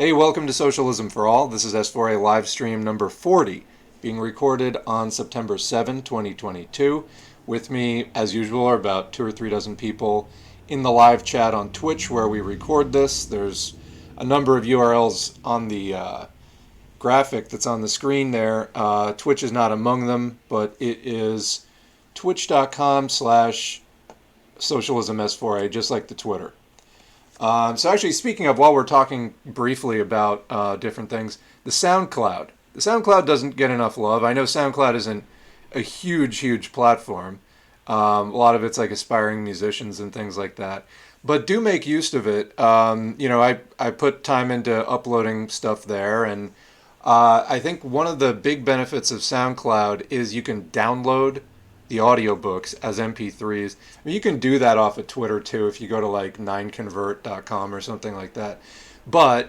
Hey, welcome to Socialism for All. This is S4A Livestream number 40, being recorded on September 7, 2022. With me, as usual, are about 2 or 3 dozen people in the live chat on Twitch where we record this. There's a number of URLs on the graphic that's on the screen there. Twitch is not among them, but it is twitch.com/socialisms4a, just like the Twitter. So actually, speaking of, while we're talking briefly about different things, the SoundCloud. The SoundCloud doesn't get enough love. I know SoundCloud isn't a huge platform. A lot of it's like aspiring musicians and things like that. But do make use of it. I put time into uploading stuff there, and I think one of the big benefits of SoundCloud is you can download the audiobooks as MP3s. I mean, you can do that off of Twitter too if you go to like 9convert.com or something like that. But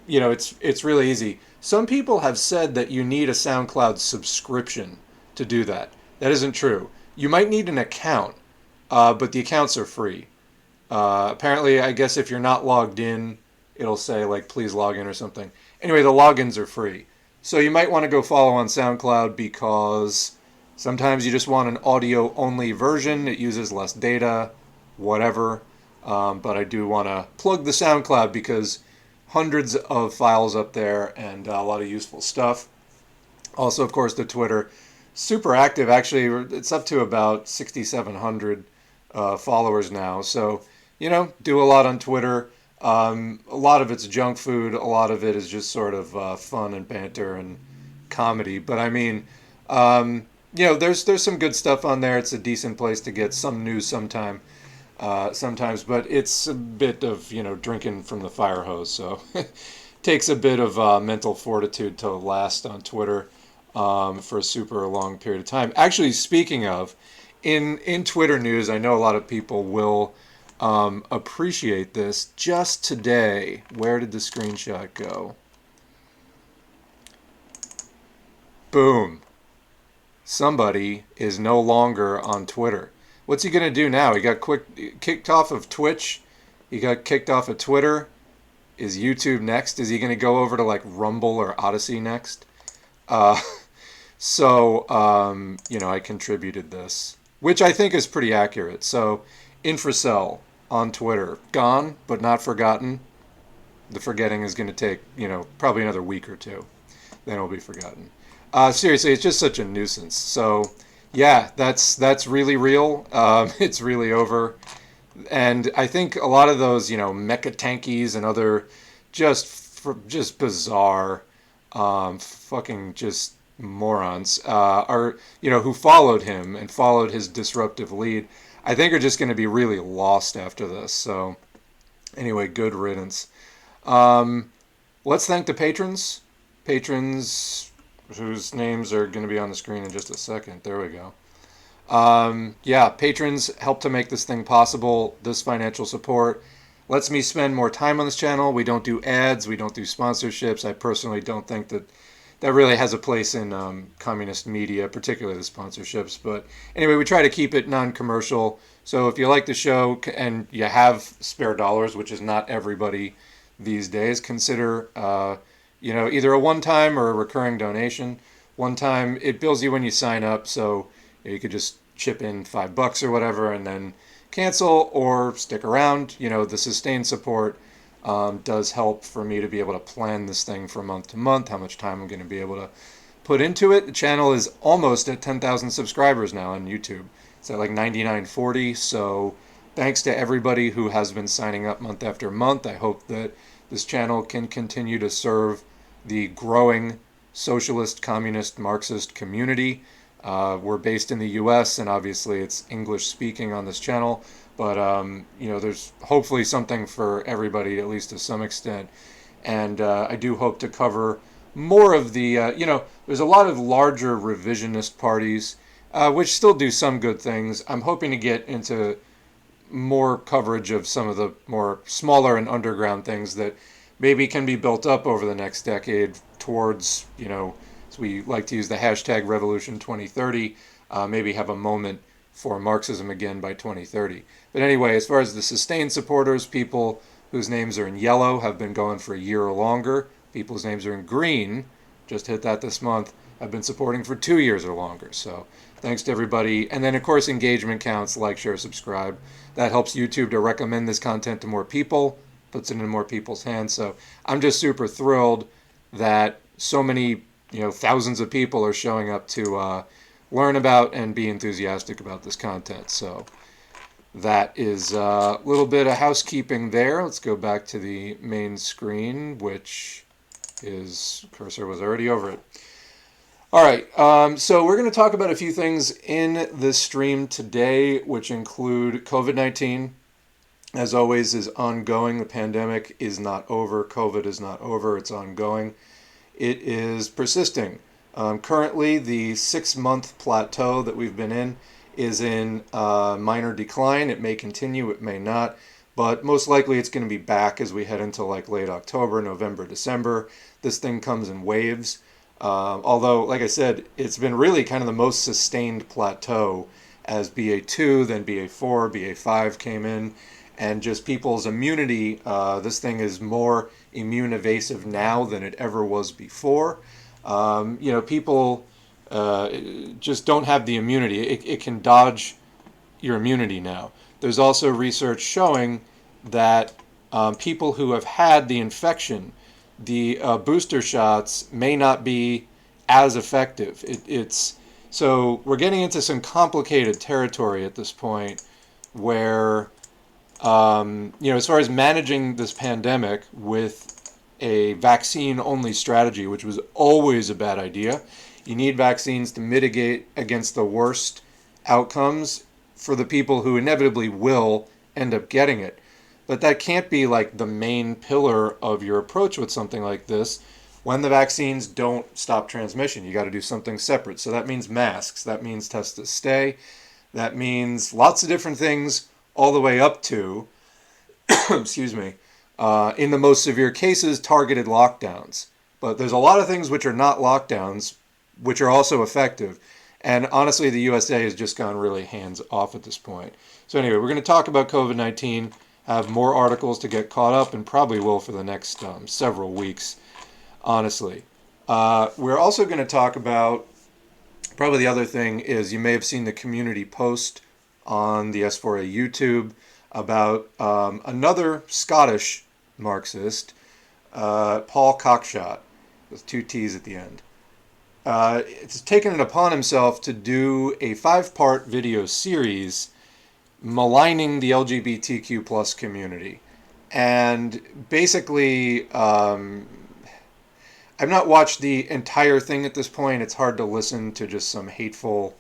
it's really easy. Some people have said that you need a SoundCloud subscription to do that. That isn't true. You might need an account, but the accounts are free. Apparently, I guess if you're not logged in, it'll say like please log in or something. Anyway, the logins are free. So you might want to go follow on SoundCloud because sometimes you just want an audio-only version. It uses less data, whatever. But I do want to plug the SoundCloud because hundreds of files up there and a lot of useful stuff. Also, of course, the Twitter. Super active. Actually, it's up to about 6,700 followers now. So, do a lot on Twitter. A lot of it's junk food. A lot of it is just sort of fun and banter and comedy. But I mean... there's some good stuff on there. It's a decent place to get some news sometimes, but it's a bit of, drinking from the fire hose. So it takes a bit of mental fortitude to last on Twitter for a super long period of time. Actually, speaking of, in Twitter news, I know a lot of people will appreciate this. Just today, where did the screenshot go? Boom. Somebody is no longer on Twitter. What's he going to do now? He got kicked off of Twitch. He got kicked off of Twitter. Is YouTube next? Is he going to go over to like Rumble or Odyssey next? I contributed this, which I think is pretty accurate. So, Infracel on Twitter. Gone, but not forgotten. The forgetting is going to take, probably another week or two. Then it'll be forgotten. Seriously, it's just such a nuisance. So, yeah, that's really real. It's really over. And I think a lot of those, mecha tankies and other just bizarre, fucking just morons are, who followed him and followed his disruptive lead, I think are just going to be really lost after this. So, anyway, good riddance. Let's thank the patrons. Patrons whose names are going to be on the screen in just a second. There we go. Patrons help to make this thing possible. This financial support lets me spend more time on this channel. We don't do ads. We don't do sponsorships. I personally don't think that really has a place in communist media, particularly the sponsorships. But anyway, we try to keep it non-commercial. So if you like the show and you have spare dollars, which is not everybody these days, consider... either a one-time or a recurring donation. One time, it bills you when you sign up, so you could just chip in $5 or whatever and then cancel or stick around. The sustained support does help for me to be able to plan this thing from month to month, how much time I'm going to be able to put into it. The channel is almost at 10,000 subscribers now on YouTube. It's at like 9,940, so thanks to everybody who has been signing up month after month. I hope that this channel can continue to serve the growing socialist, communist, Marxist community. We're based in the U.S., and obviously it's English-speaking on this channel, but, there's hopefully something for everybody, at least to some extent. And I do hope to cover more of the, there's a lot of larger revisionist parties, which still do some good things. I'm hoping to get into more coverage of some of the more smaller and underground things that maybe can be built up over the next decade towards, as we like to use the hashtag Revolution 2030, maybe have a moment for Marxism again by 2030. But anyway, as far as the sustained supporters, people whose names are in yellow have been going for a year or longer. People whose names are in green, just hit that this month, have been supporting for 2 years or longer. So thanks to everybody. And then, of course, engagement counts, like, share, subscribe. That helps YouTube to recommend this content to more people, puts it in more people's hands. So I'm just super thrilled that so many, thousands of people are showing up to learn about and be enthusiastic about this content. So that is a little bit of housekeeping there. Let's go back to the main screen, which is, cursor was already over it. All right, so we're going to talk about a few things in this stream today, which include COVID-19. As always, is ongoing. The pandemic is not over. COVID is not over. It's ongoing. It is persisting. Currently, the 6-month plateau that we've been in is in minor decline. It may continue, it may not, but most likely it's going to be back as we head into like late October, November, December. This thing comes in waves. Although, like I said, it's been really kind of the most sustained plateau as BA2, then BA4, BA5 came in, and just people's immunity, this thing is more immune evasive now than it ever was before. People just don't have the immunity. It can dodge your immunity now. There's also research showing that people who have had the infection, the booster shots may not be as effective. So we're getting into some complicated territory at this point where, as far as managing this pandemic with a vaccine-only strategy, which was always a bad idea. You need vaccines to mitigate against the worst outcomes for the people who inevitably will end up getting it. But that can't be like the main pillar of your approach with something like this. When the vaccines don't stop transmission, you got to do something separate. So that means masks, that means test to stay, that means lots of different things all the way up to, excuse me, in the most severe cases, targeted lockdowns. But there's a lot of things which are not lockdowns, which are also effective. And honestly, the USA has just gone really hands off at this point. So anyway, we're going to talk about COVID-19, have more articles to get caught up, and probably will for the next several weeks, honestly. We're also going to talk about, probably the other thing is, you may have seen the community post on the S4A YouTube about another Scottish Marxist, Paul Cockshott, with 2 T's at the end. It's taken it upon himself to do a 5-part video series maligning the LGBTQ plus community. And basically, I've not watched the entire thing at this point. It's hard to listen to just some hateful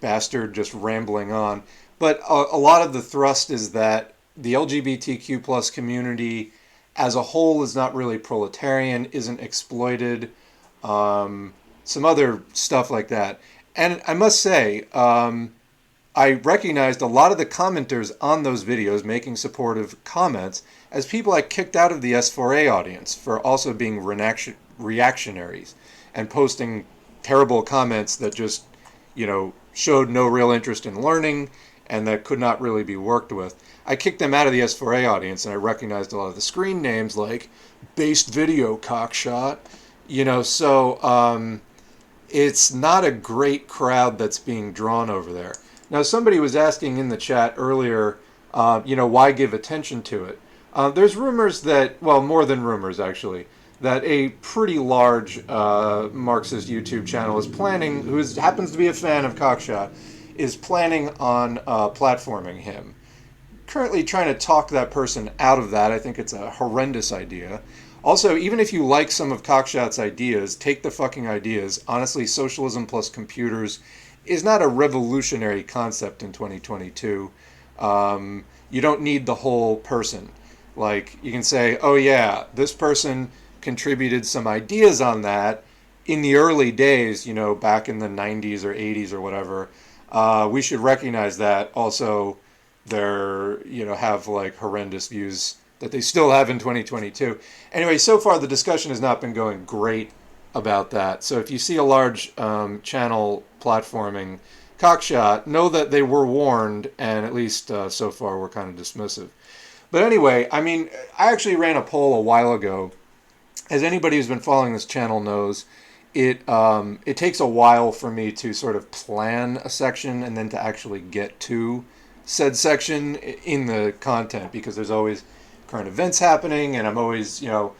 bastard just rambling on. But a lot of the thrust is that the LGBTQ plus community as a whole is not really proletarian, isn't exploited, some other stuff like that. And I must say, I recognized a lot of the commenters on those videos making supportive comments as people I kicked out of the S4A audience for also being reactionaries and posting terrible comments that just, showed no real interest in learning and that could not really be worked with. I kicked them out of the S4A audience, and I recognized a lot of the screen names like Based Video Cockshott, so it's not a great crowd that's being drawn over there. Now, somebody was asking in the chat earlier, why give attention to it? There's rumors that, well, more than rumors actually, that a pretty large Marxist YouTube channel is planning, who happens to be a fan of Cockshott, is planning on platforming him. Currently trying to talk that person out of that. I think it's a horrendous idea. Also, even if you like some of Cockshott's ideas, take the fucking ideas. Honestly, socialism plus computers is not a revolutionary concept in 2022. You don't need the whole person. Like, you can say, oh yeah, this person contributed some ideas on that in the early days, back in the 90s or 80s or whatever. We should recognize that. Also, they're, have like horrendous views that they still have in 2022. Anyway, so far the discussion has not been going great about that. So if you see a large channel platforming Cockshott, know that they were warned, and at least so far we're kind of dismissive. But anyway, I mean, I actually ran a poll a while ago. As anybody who's been following this channel knows, it takes a while for me to sort of plan a section and then to actually get to said section in the content, because there's always current events happening, and I'm always, 2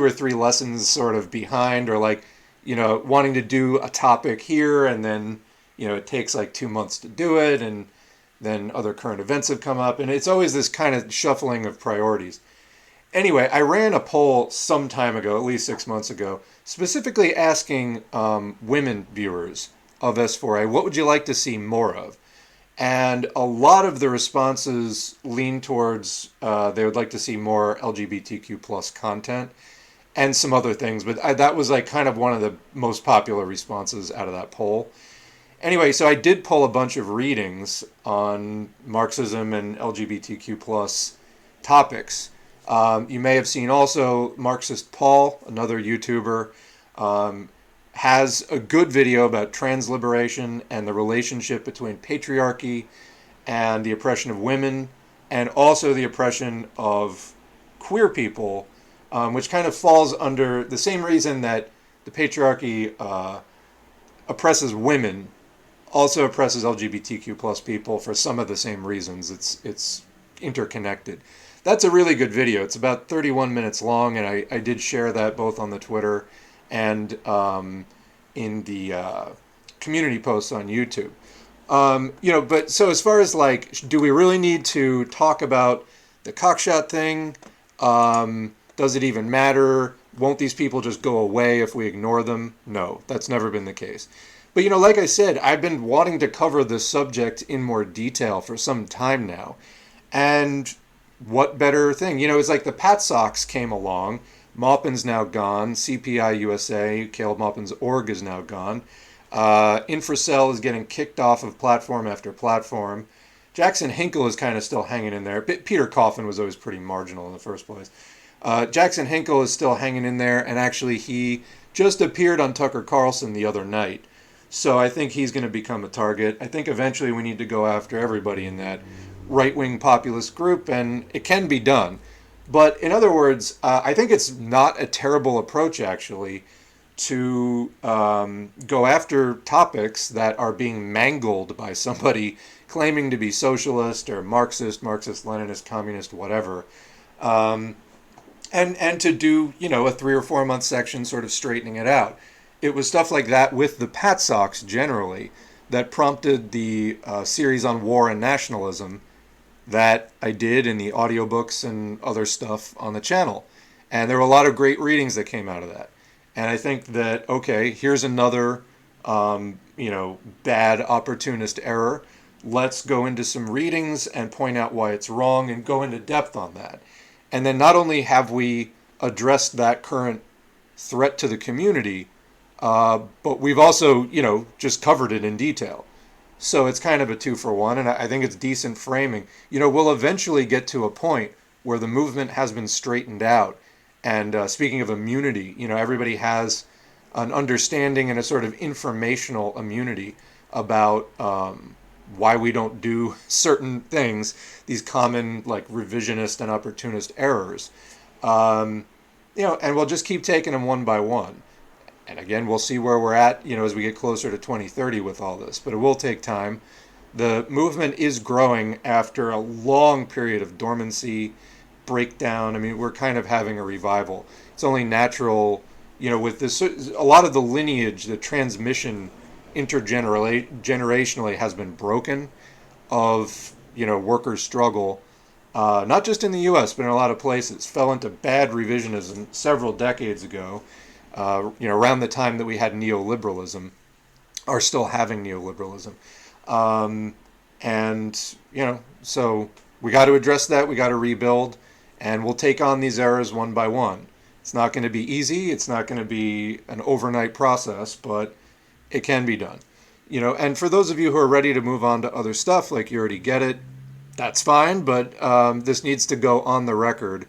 or 3 lessons sort of behind, or like, wanting to do a topic here, and then, it takes like 2 months to do it, and then other current events have come up, and it's always this kind of shuffling of priorities. Anyway, I ran a poll some time ago, at least 6 months ago, specifically asking women viewers of S4A, what would you like to see more of? And a lot of the responses lean towards they would like to see more LGBTQ plus content and some other things. But that was like kind of one of the most popular responses out of that poll. Anyway, so I did pull a bunch of readings on Marxism and LGBTQ plus topics. You may have seen also Marxist Paul, another YouTuber, has a good video about trans liberation and the relationship between patriarchy and the oppression of women, and also the oppression of queer people, which kind of falls under the same reason that the patriarchy oppresses women, also oppresses LGBTQ plus people for some of the same reasons. It's interconnected. That's a really good video. It's about 31 minutes long, and I did share that both on the Twitter and in the community posts on YouTube. But so as far as like, do we really need to talk about the Cockshott thing? Does it even matter? Won't these people just go away if we ignore them? No, that's never been the case. But like I said, I've been wanting to cover this subject in more detail for some time now. And what better thing? It's like the Pat Socks came along. Maupin's now gone. CPI USA, Caleb Maupin's org, is now gone. Infracel is getting kicked off of platform after platform. Jackson Hinkle is kind of still hanging in there. Peter Coffin was always pretty marginal in the first place. Jackson Hinkle is still hanging in there, and actually he just appeared on Tucker Carlson the other night. So I think he's going to become a target. I think eventually we need to go after everybody in that right-wing populist group, and it can be done. But in other words, I think it's not a terrible approach, actually, to go after topics that are being mangled by somebody claiming to be socialist or Marxist, Leninist, communist, whatever. And to do, a 3 or 4 month section sort of straightening it out. It was stuff like that with the Pat Socks generally that prompted the series on war and nationalism that I did in the audiobooks and other stuff on the channel. And there were a lot of great readings that came out of that. And I think that, okay, here's another, bad opportunist error. Let's go into some readings and point out why it's wrong and go into depth on that. And then not only have we addressed that current threat to the community, but we've also, just covered it in detail. So it's kind of a 2-for-1, and I think it's decent framing. We'll eventually get to a point where the movement has been straightened out. And speaking of immunity, everybody has an understanding and a sort of informational immunity about why we don't do certain things, these common like revisionist and opportunist errors. And we'll just keep taking them one by one. And again, we'll see where we're at, as we get closer to 2030 with all this. But it will take time. The movement is growing after a long period of dormancy, breakdown. I mean, we're kind of having a revival. It's only natural, with this, a lot of the lineage, the transmission intergenerationally has been broken of, workers' struggle, not just in the U.S., but in a lot of places. Fell into bad revisionism several decades ago. Around the time that we had neoliberalism, are still having neoliberalism. So we got to address that, we got to rebuild, and we'll take on these errors one by one. It's not going to be easy, it's not going to be an overnight process, but it can be done. And for those of you who are ready to move on to other stuff, like you already get it, that's fine, but this needs to go on the record,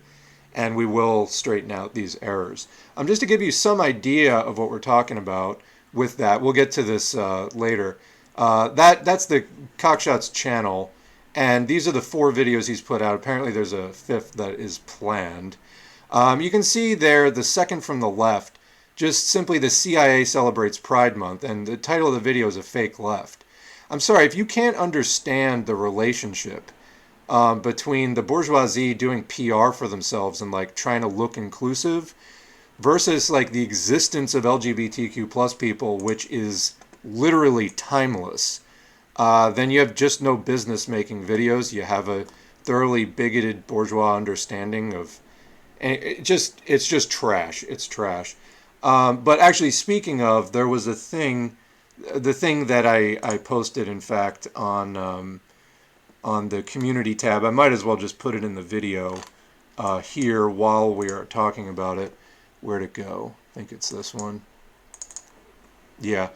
and we will straighten out these errors. Just to give you some idea of what we're talking about with that, we'll get to this later. That's the Cockshott's channel, And these are the 4 videos he's put out. Apparently there's a 5th that is planned. You can see there the second from the left, just simply the CIA celebrates Pride Month, and the title of the video is A Fake Left. I'm sorry, if you can't understand the relationship between the bourgeoisie doing PR for themselves and like trying to look inclusive versus like the existence of LGBTQ plus people, which is literally timeless, then you have just no business making videos. You have a thoroughly bigoted bourgeois understanding of, and it's just trash. It's trash. But actually, speaking of, there was the thing that I posted, in fact, on the community tab. I might as well just put it in the video here while we are talking about it. Where'd it go? I think it's this one. Yeah.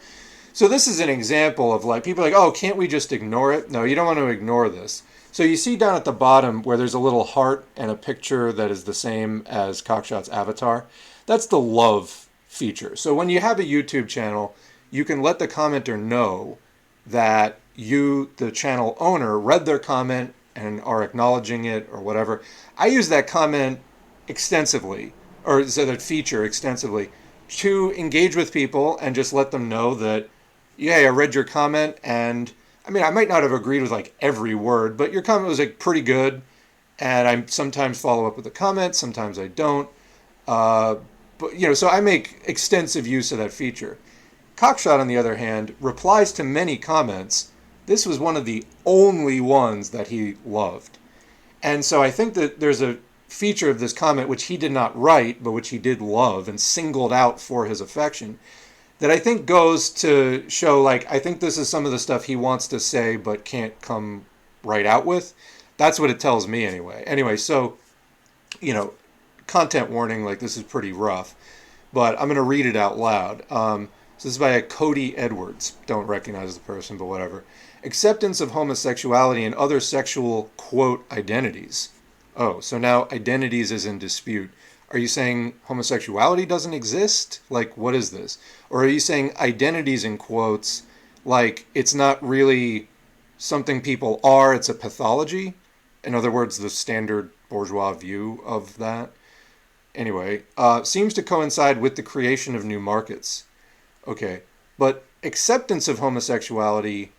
So this is an example of like, people are like, oh, can't we just ignore it? No, you don't want to ignore this. So you see down at the bottom where there's a little heart and a picture that is the same as Cockshott's avatar. That's the love feature. So when you have a YouTube channel, you can let the commenter know that you, the channel owner, read their comment and are acknowledging it or whatever. I use that comment extensively, or so that feature extensively, to engage with people and just let them know that, yeah, I read your comment, and I mean, I might not have agreed with like every word, but your comment was like pretty good, and I sometimes follow up with a comment, sometimes I don't. But you know, so I make extensive use of that feature. Cockshott, on the other hand, replies to many comments. This was one of the only ones that he loved. And so I think that there's a feature of this comment which he did not write, but which he did love and singled out for his affection, that I think goes to show, like, I think this is some of the stuff he wants to say but can't come right out with. That's what it tells me anyway. Anyway, so, you know, content warning, like, this is pretty rough, but I'm going to read it out loud. So this is by Cody Edwards. Don't recognize the person, but whatever. Acceptance of homosexuality and other sexual, quote, identities. Oh, so now identities is in dispute. Are you saying homosexuality doesn't exist? Like, what is this? Or are you saying identities in quotes, like it's not really something people are, it's a pathology? In other words, the standard bourgeois view of that. Anyway, seems to coincide with the creation of new markets. Okay, but acceptance of homosexuality,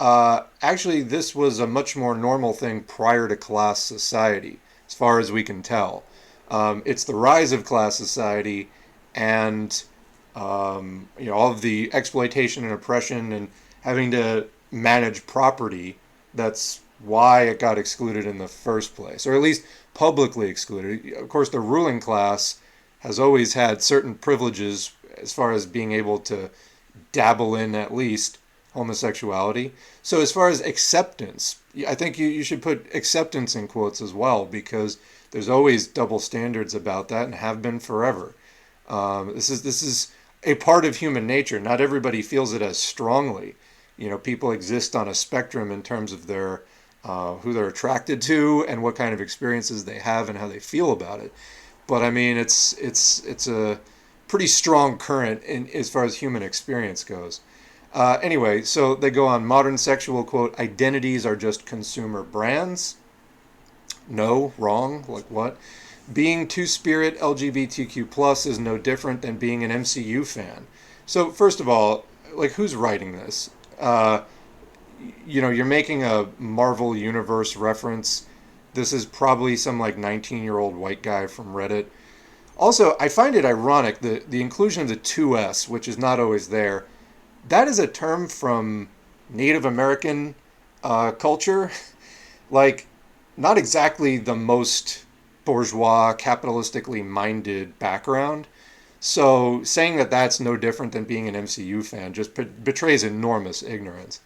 actually this was a much more normal thing prior to class society, as far as we can tell. It's the rise of class society and you know, all of the exploitation and oppression and having to manage property. That's why it got excluded in the first place, or at least publicly excluded. Of course, the ruling class has always had certain privileges as far as being able to dabble in at least homosexuality. So as far as acceptance, I think you should put acceptance in quotes as well, because there's always double standards about that and have been forever. This is a part of human nature. Not everybody feels it as strongly. You know, people exist on a spectrum in terms of their who they're attracted to and what kind of experiences they have and how they feel about it. But I mean, it's a pretty strong current in as far as human experience goes. Anyway, so they go on. Modern sexual, quote, identities are just consumer brands. No, wrong. Like what? Being two-spirit LGBTQ plus is no different than being an MCU fan. So first of all, like, who's writing this? You know, you're making a Marvel Universe reference. This is probably some like 19-year-old white guy from Reddit. Also, I find it ironic the inclusion of the 2S, which is not always there. That is a term from Native American culture. Like, not exactly the most bourgeois, capitalistically minded background. So saying that that's no different than being an MCU fan just betrays enormous ignorance.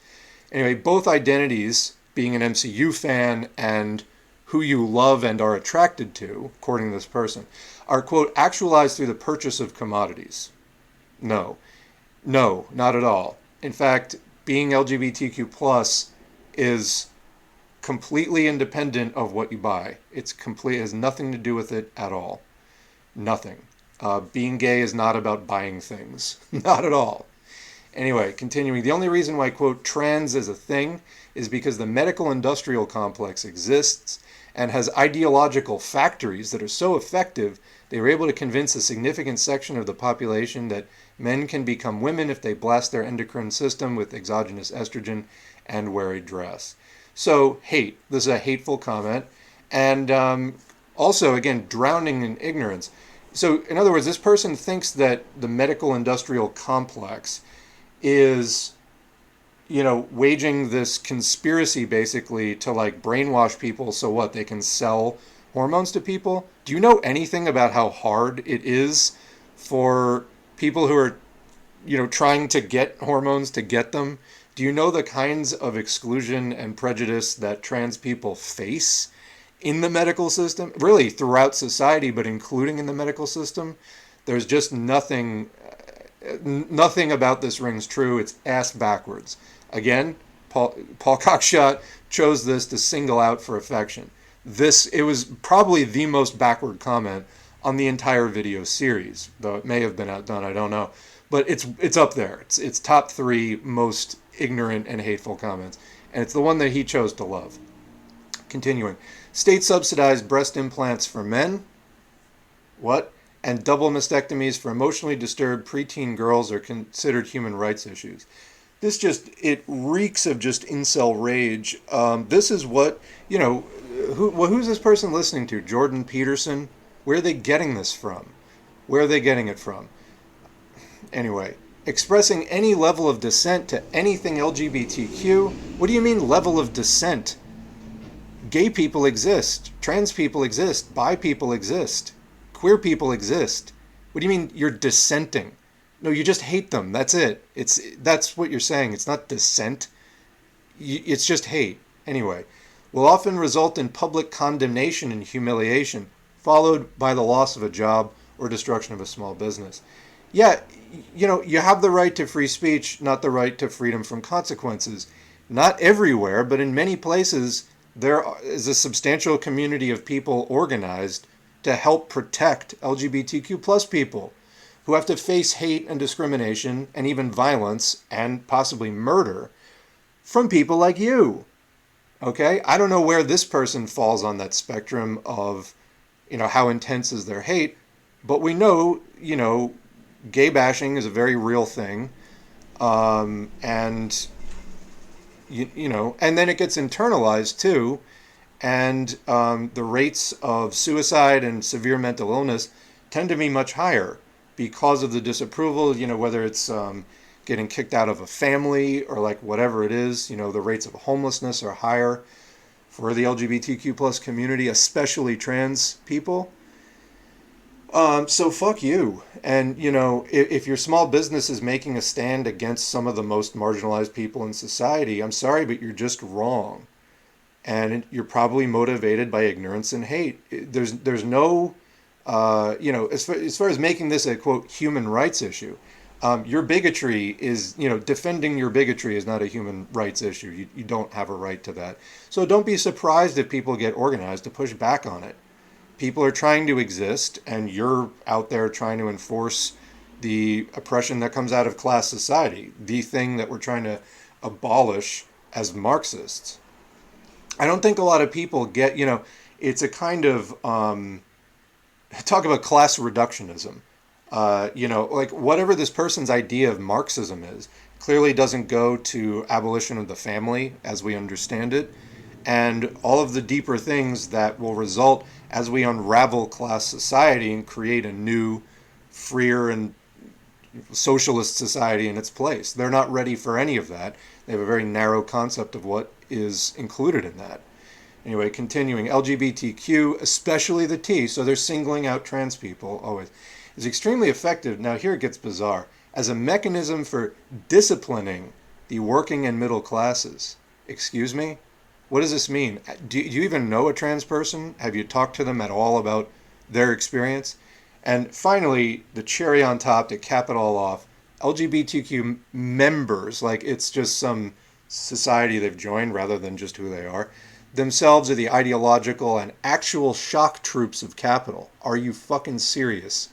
Anyway, both identities, being an MCU fan and who you love and are attracted to, according to this person, are, quote, actualized through the purchase of commodities. No, not at all. In fact, being LGBTQ plus is completely independent of what you buy. It has nothing to do with it at all. Nothing. Being gay is not about buying things. Not at all. Anyway, continuing. The only reason why, quote, trans is a thing is because the medical industrial complex exists and has ideological factories that are so effective they were able to convince a significant section of the population that men can become women if they blast their endocrine system with exogenous estrogen and wear a dress. So, hate. This is a hateful comment. And also, again, drowning in ignorance. So, in other words, this person thinks that the medical industrial complex is, waging this conspiracy basically to like brainwash people so what? They can sell hormones to people? Do you know anything about how hard it is for people who are, trying to get hormones to get them? Do you know the kinds of exclusion and prejudice that trans people face in the medical system? Really, throughout society, but including in the medical system? There's just nothing about this rings true. It's ass backwards. Again, Paul Cockshott chose this to single out for affection. It was probably the most backward comment on the entire video series, though it may have been outdone, I don't know. But it's up there. It's top 3 most ignorant and hateful comments. And it's the one that he chose to love. Continuing. State-subsidized breast implants for men. What? And double mastectomies for emotionally disturbed preteen girls are considered human rights issues. It reeks of just incel rage. This is what, who's this person listening to? Jordan Peterson? Where are they getting this from? Where are they getting it from? Anyway, expressing any level of dissent to anything LGBTQ. What do you mean level of dissent? Gay people exist. Trans people exist. Bi people exist. Queer people exist. What do you mean you're dissenting? No, you just hate them. That's it. That's what you're saying. It's not dissent. It's just hate. Anyway, will often result in public condemnation and humiliation, followed by the loss of a job or destruction of a small business. Yeah, you have the right to free speech, not the right to freedom from consequences. Not everywhere, but in many places, there is a substantial community of people organized to help protect LGBTQ plus people who have to face hate and discrimination and even violence and possibly murder from people like you. Okay? I don't know where this person falls on that spectrum of, how intense is their hate, but we know, gay bashing is a very real thing. And then it gets internalized too. And the rates of suicide and severe mental illness tend to be much higher because of the disapproval, whether it's getting kicked out of a family or like whatever it is, the rates of homelessness are higher for the LGBTQ plus community, especially trans people. So fuck you. And, if your small business is making a stand against some of the most marginalized people in society, I'm sorry, but you're just wrong. And you're probably motivated by ignorance and hate. There's no, as far as making this a, quote, human rights issue, your bigotry is, defending your bigotry is not a human rights issue. You don't have a right to that. So don't be surprised if people get organized to push back on it. People are trying to exist, and you're out there trying to enforce the oppression that comes out of class society, the thing that we're trying to abolish as Marxists. I don't think a lot of people get, it's a kind of, talk about class reductionism. Like whatever this person's idea of Marxism is, clearly doesn't go to abolition of the family as we understand it, and all of the deeper things that will result as we unravel class society and create a new, freer and socialist society in its place. They're not ready for any of that. They have a very narrow concept of what is included in that. Anyway, continuing, LGBTQ, especially the T, so they're singling out trans people always, is extremely effective, now here it gets bizarre, as a mechanism for disciplining the working and middle classes. Excuse me? What does this mean? Do you even know a trans person? Have you talked to them at all about their experience? And finally, the cherry on top to cap it all off, LGBTQ members, like it's just some society they've joined rather than just who they are, themselves are the ideological and actual shock troops of capital. Are you fucking serious?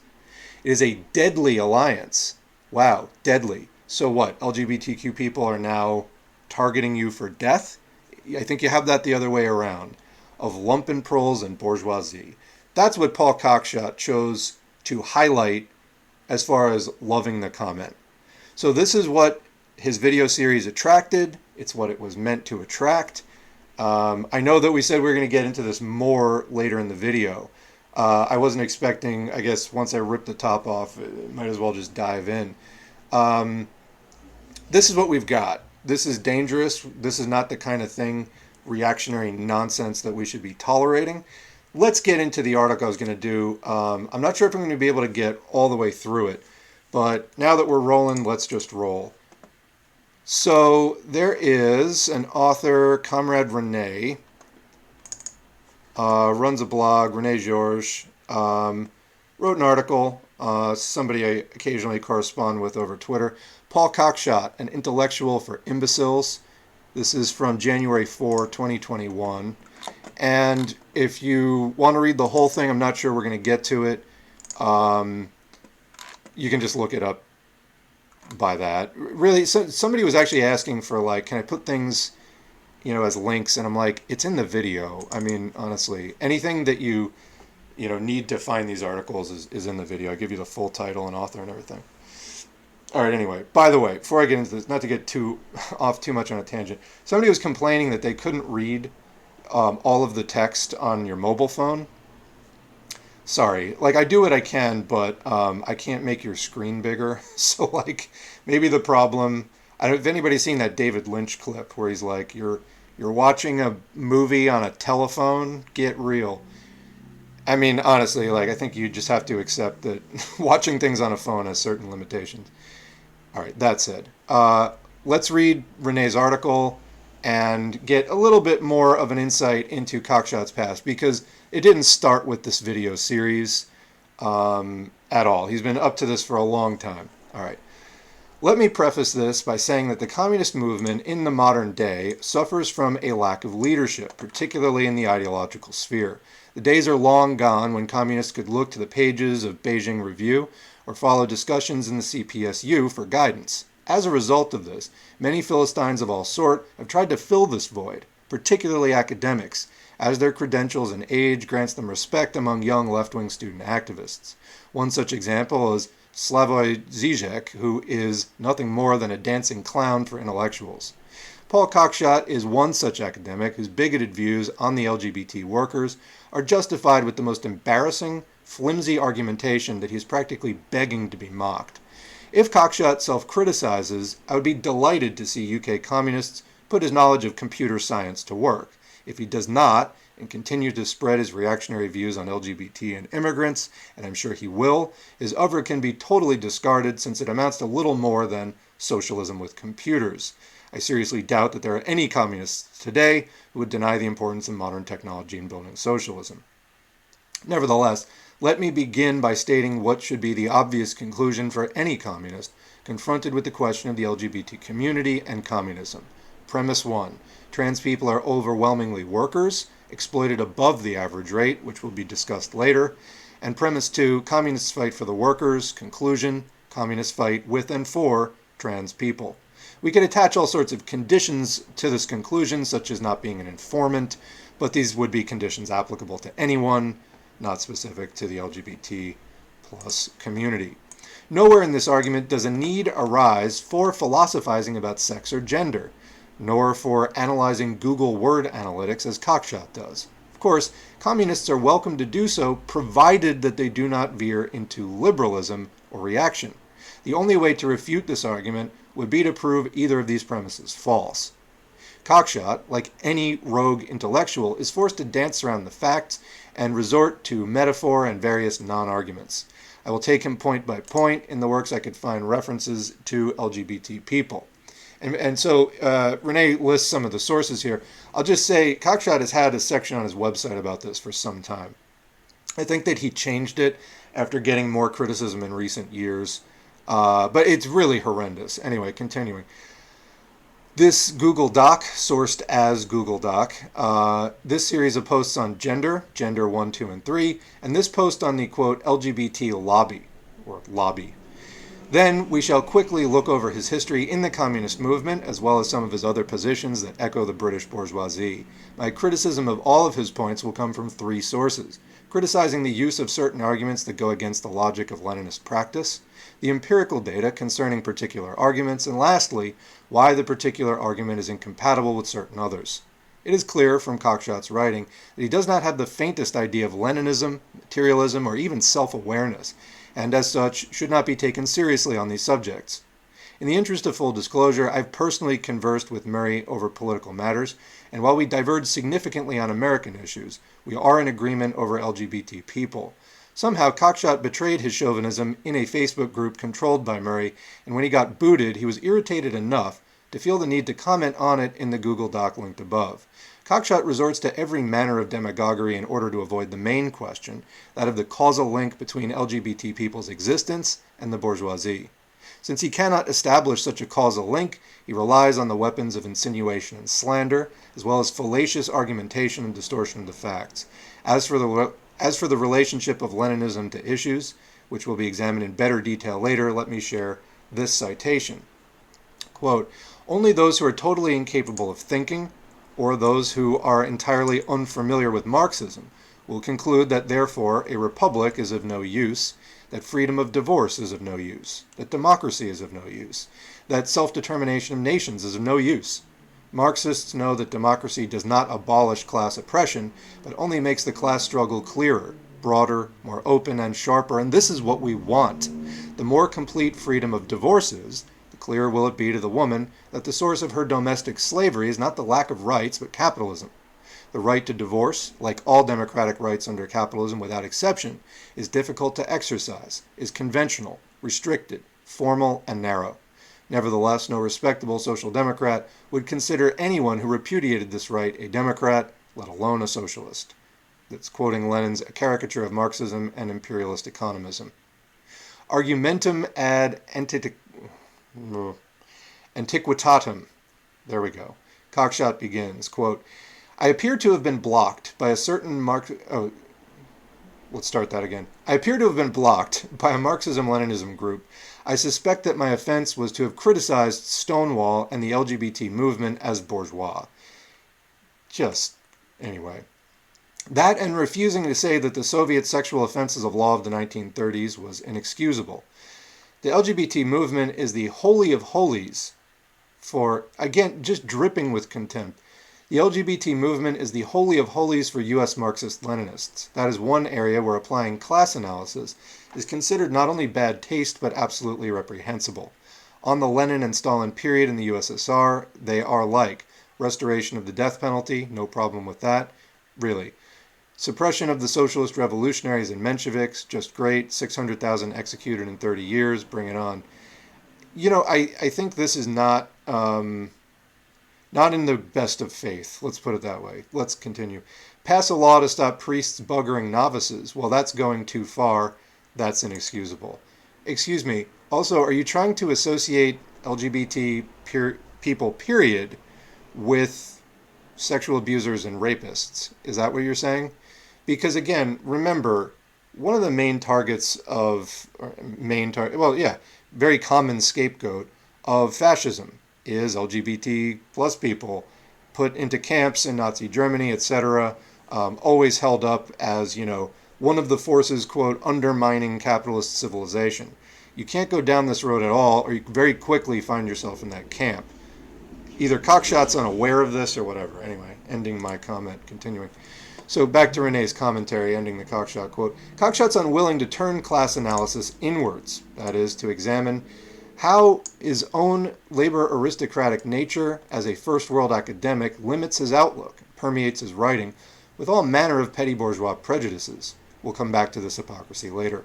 It is a deadly alliance. Wow, deadly. So what? LGBTQ people are now targeting you for death? I think you have that the other way around, of lumpenproles and bourgeoisie. That's what Paul Cockshott chose to highlight as far as loving the comment. So this is what his video series attracted. It's what it was meant to attract. I know that we said we were going to get into this more later in the video. I wasn't expecting, I guess once I ripped the top off, might as well just dive in. This is what we've got. This is dangerous. This is not the kind of thing, reactionary nonsense that we should be tolerating. Let's get into the article I was going to do. I'm not sure if I'm going to be able to get all the way through it, but now that we're rolling, let's just roll. So there is an author, Comrade René, runs a blog, René Georges, wrote an article, somebody I occasionally correspond with over Twitter. Paul Cockshott, an intellectual for imbeciles. This is from January 4, 2021. And if you want to read the whole thing, I'm not sure we're going to get to it. You can just look it up by that. Really, somebody was actually asking for, like, can I put things, as links? And I'm like, it's in the video. I mean, honestly, anything that you need to find these articles is in the video. I give you the full title and author and everything. All right, anyway, by the way, before I get into this, not to get off too much on a tangent, somebody was complaining that they couldn't read all of the text on your mobile phone. Sorry, I do what I can, but I can't make your screen bigger. So, maybe the problem, I don't know if anybody's seen that David Lynch clip where he's like, you're watching a movie on a telephone, get real. I mean, honestly, I think you just have to accept that watching things on a phone has certain limitations. All right, that said, let's read René's article and get a little bit more of an insight into Cockshott's past, because it didn't start with this video series at all. He's been up to this for a long time. All right. Let me preface this by saying that the communist movement in the modern day suffers from a lack of leadership, particularly in the ideological sphere. The days are long gone when communists could look to the pages of Beijing Review or follow discussions in the CPSU for guidance. As a result of this, many Philistines of all sort have tried to fill this void, particularly academics, as their credentials and age grants them respect among young left-wing student activists. One such example is Slavoj Žižek, who is nothing more than a dancing clown for intellectuals. Paul Cockshott is one such academic whose bigoted views on the LGBT workers are justified with the most embarrassing, flimsy argumentation that he is practically begging to be mocked. If Cockshott self-criticizes, I would be delighted to see UK communists put his knowledge of computer science to work. If he does not, and continues to spread his reactionary views on LGBT and immigrants, and I'm sure he will, his oeuvre can be totally discarded since it amounts to little more than socialism with computers. I seriously doubt that there are any communists today who would deny the importance of modern technology in building socialism. Nevertheless, let me begin by stating what should be the obvious conclusion for any communist confronted with the question of the LGBT community and communism. Premise 1. Trans people are overwhelmingly workers, exploited above the average rate, which will be discussed later. And premise 2. Communists fight for the workers. Conclusion. Communists fight with and for trans people. We could attach all sorts of conditions to this conclusion, such as not being an informant, but these would be conditions applicable to anyone, not specific to the LGBT plus community. Nowhere in this argument does a need arise for philosophizing about sex or gender, nor for analyzing Google Word analytics as Cockshott does. Of course, communists are welcome to do so, provided that they do not veer into liberalism or reaction. The only way to refute this argument would be to prove either of these premises false. Cockshott, like any rogue intellectual, is forced to dance around the facts and resort to metaphor and various non-arguments. I will take him point by point. In the works I could find references to LGBT people. And so René lists some of the sources here. I'll just say Cockshott has had a section on his website about this for some time. I think that he changed it after getting more criticism in recent years. But it's really horrendous. Anyway, continuing. This Google Doc, sourced as Google Doc, this series of posts on gender 1, 2, and 3, and this post on the, quote, LGBT lobby, or lobby. Then we shall quickly look over his history in the communist movement, as well as some of his other positions that echo the British bourgeoisie. My criticism of all of his points will come from three sources: criticizing the use of certain arguments that go against the logic of Leninist practice, the empirical data concerning particular arguments, and lastly, why the particular argument is incompatible with certain others. It is clear from Cockshott's writing that he does not have the faintest idea of Leninism, materialism, or even self-awareness, and as such should not be taken seriously on these subjects. In the interest of full disclosure, I've personally conversed with Murray over political matters, and while we diverge significantly on American issues, we are in agreement over LGBT people. Somehow, Cockshott betrayed his chauvinism in a Facebook group controlled by Murray, and when he got booted, he was irritated enough to feel the need to comment on it in the Google Doc linked above. Cockshott resorts to every manner of demagoguery in order to avoid the main question, that of the causal link between LGBT people's existence and the bourgeoisie. Since he cannot establish such a causal link, he relies on the weapons of insinuation and slander, as well as fallacious argumentation and distortion of the facts. As for the relationship of Leninism to issues, which will be examined in better detail later, let me share this citation. Quote, "Only those who are totally incapable of thinking, or those who are entirely unfamiliar with Marxism, will conclude that therefore a republic is of no use, that freedom of divorce is of no use, that democracy is of no use, that self-determination of nations is of no use. Marxists know that democracy does not abolish class oppression, but only makes the class struggle clearer, broader, more open, and sharper, and this is what we want. The more complete freedom of divorce is, the clearer will it be to the woman that the source of her domestic slavery is not the lack of rights, but capitalism. The right to divorce, like all democratic rights under capitalism without exception, is difficult to exercise, is conventional, restricted, formal, and narrow. Nevertheless, no respectable social democrat would consider anyone who repudiated this right a democrat, let alone a socialist." That's quoting Lenin's A Caricature of Marxism and Imperialist Economism. Argumentum ad antiquitatem. There we go. Cockshott begins, quote, "I appear to have been blocked by a certain Let's start that again. I appear to have been blocked by a Marxism-Leninism group. I suspect that my offense was to have criticized Stonewall and the LGBT movement as bourgeois." Anyway. That and refusing to say that the Soviet sexual offenses of law of the 1930s was inexcusable. The LGBT movement is the holy of holies for, again, just dripping with contempt. The LGBT movement is the holy of holies for U.S. Marxist-Leninists. That is one area where applying class analysis is considered not only bad taste, but absolutely reprehensible. On the Lenin and Stalin period in the USSR, they are like restoration of the death penalty, no problem with that, really. Suppression of the socialist revolutionaries and Mensheviks, just great, 600,000 executed in 30 years, bring it on. You know, I think this is not in the best of faith, let's put it that way. Let's continue. Pass a law to stop priests buggering novices. Well, that's going too far. That's inexcusable. Excuse me. Also, are you trying to associate LGBT people, period, with sexual abusers and rapists? Is that what you're saying? Because again, remember, one of the main targets of, very common scapegoat of fascism is LGBT plus people put into camps in Nazi Germany, etc., always held up as, one of the forces, quote, undermining capitalist civilization. You can't go down this road at all, or you very quickly find yourself in that camp. Either Cockshott's unaware of this or whatever. Anyway, ending my comment, continuing. So back to René's commentary, ending the Cockshott quote. Cockshott's unwilling to turn class analysis inwards, that is, to examine how his own labor aristocratic nature as a first world academic limits his outlook, permeates his writing, with all manner of petty bourgeois prejudices. We'll come back to this hypocrisy later.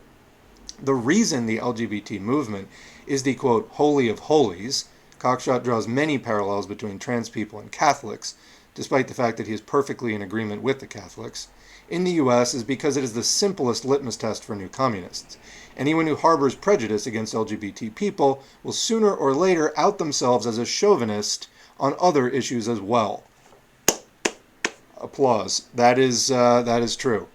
The reason the LGBT movement is the, quote, holy of holies, Cockshott draws many parallels between trans people and Catholics, despite the fact that he is perfectly in agreement with the Catholics, in the U.S. is because it is the simplest litmus test for new communists. Anyone who harbors prejudice against LGBT people will sooner or later out themselves as a chauvinist on other issues as well. Applause. That is true.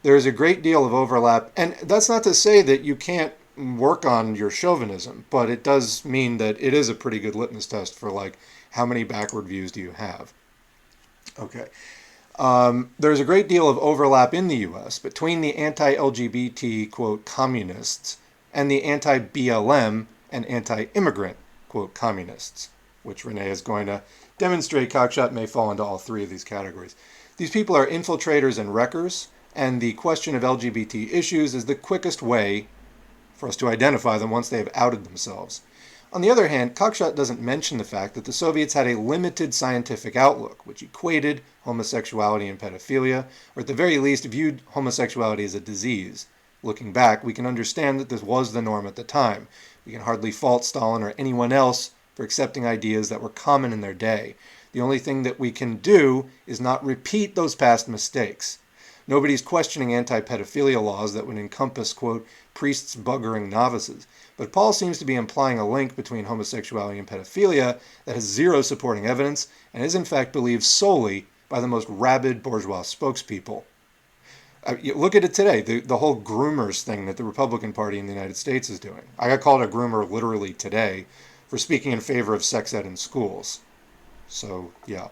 There is a great deal of overlap, and that's not to say that you can't work on your chauvinism, but it does mean that it is a pretty good litmus test for like how many backward views do you have. Okay. There's a great deal of overlap in the U.S. between the anti-LGBT, quote, communists and the anti-BLM and anti-immigrant, quote, communists, which René is going to demonstrate Cockshott may fall into all three of these categories. These people are infiltrators and wreckers, and the question of LGBT issues is the quickest way for us to identify them once they have outed themselves. On the other hand, Cockshott doesn't mention the fact that the Soviets had a limited scientific outlook, which equated homosexuality and pedophilia, or at the very least viewed homosexuality as a disease. Looking back, we can understand that this was the norm at the time. We can hardly fault Stalin or anyone else for accepting ideas that were common in their day. The only thing that we can do is not repeat those past mistakes. Nobody's questioning anti-pedophilia laws that would encompass, quote, priests buggering novices. But Paul seems to be implying a link between homosexuality and pedophilia that has zero supporting evidence and is in fact believed solely by the most rabid bourgeois spokespeople. Look at it today, the whole groomers thing that the Republican Party in the United States is doing. I got called a groomer literally today for speaking in favor of sex ed in schools. So, yeah.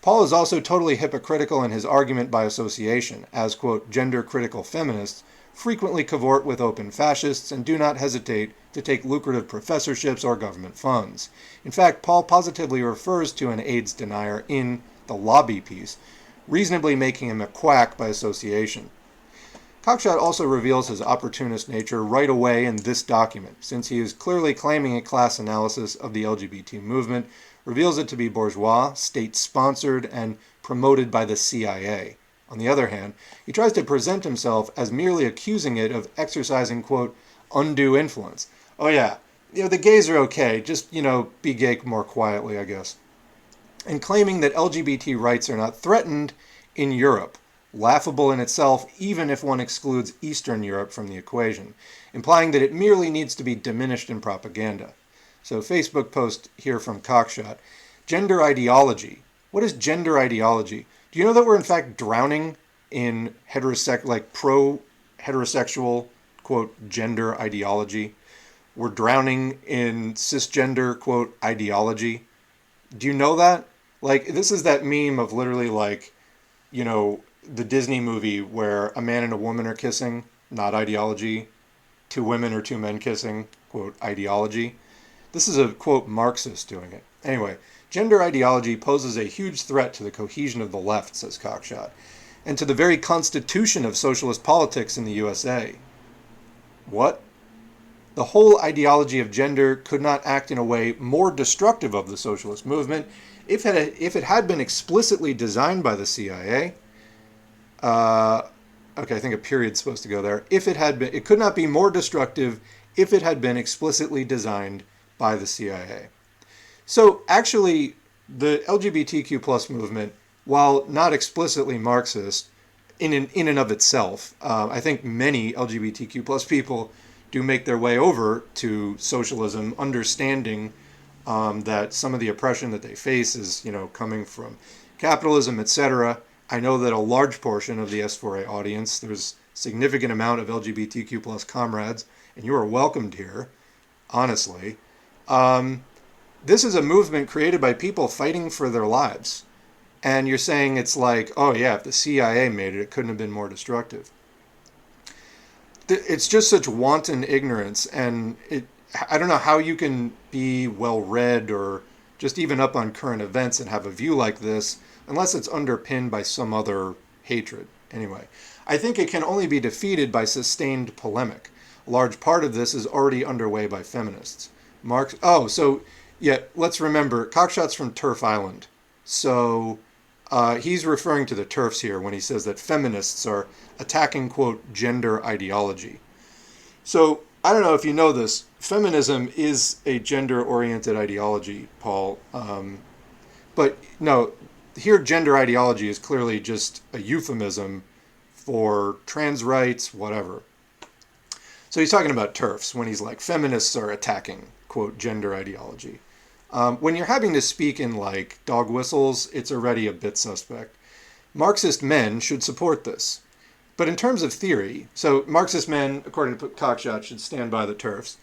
Paul is also totally hypocritical in his argument by association, as, quote, gender-critical feminists frequently cavort with open fascists and do not hesitate to take lucrative professorships or government funds. In fact, Paul positively refers to an AIDS denier in the lobby piece, reasonably making him a quack by association. Cockshott also reveals his opportunist nature right away in this document, since he is clearly claiming a class analysis of the LGBT movement, reveals it to be bourgeois, state-sponsored, and promoted by the CIA. On the other hand, he tries to present himself as merely accusing it of exercising, quote, undue influence. Oh yeah, the gays are okay, just, be gay more quietly, I guess. And claiming that LGBT rights are not threatened in Europe, laughable in itself even if one excludes Eastern Europe from the equation, implying that it merely needs to be diminished in propaganda. So So post here from Cockshott. Gender ideology. What is gender ideology? Do you know that we're in fact drowning in pro-heterosexual, quote, gender ideology? We're drowning in cisgender, quote, ideology. Do you know that? This is that meme of literally the Disney movie where a man and a woman are kissing, not ideology. Two women or two men kissing, quote, ideology. This is a, quote, Marxist doing it. Anyway, gender ideology poses a huge threat to the cohesion of the left, says Cockshott, and to the very constitution of socialist politics in the USA. What? The whole ideology of gender could not act in a way more destructive of the socialist movement if it had been explicitly designed by the CIA. Okay, I think a period's supposed to go there. It could not be more destructive if it had been explicitly designed by the CIA. So actually, the LGBTQ plus movement, while not explicitly Marxist in and of itself, I think many LGBTQ plus people do make their way over to socialism, understanding that some of the oppression that they face is, coming from capitalism, etc. I know that a large portion of the S4A audience, there's a significant amount of LGBTQ plus comrades, and you are welcomed here, honestly. This is a movement created by people fighting for their lives. And you're saying it's like, oh yeah, if the CIA made it, it couldn't have been more destructive. It's just such wanton ignorance, and I don't know how you can be well-read or just even up on current events and have a view like this unless it's underpinned by some other hatred. Anyway, I think it can only be defeated by sustained polemic. A large part of this is already underway by feminists. Let's remember, Cockshott's from Turf Island. So he's referring to the TERFs here when he says that feminists are attacking, quote, gender ideology. So I don't know if you know this, feminism is a gender-oriented ideology, Paul. But no, here gender ideology is clearly just a euphemism for trans rights, whatever. So he's talking about TERFs when he's like, feminists are attacking, quote, gender ideology. When you're having to speak in dog whistles, it's already a bit suspect. Marxist men should support this. But in terms of theory, so Marxist men, according to Cockshott, should stand by the TERFs.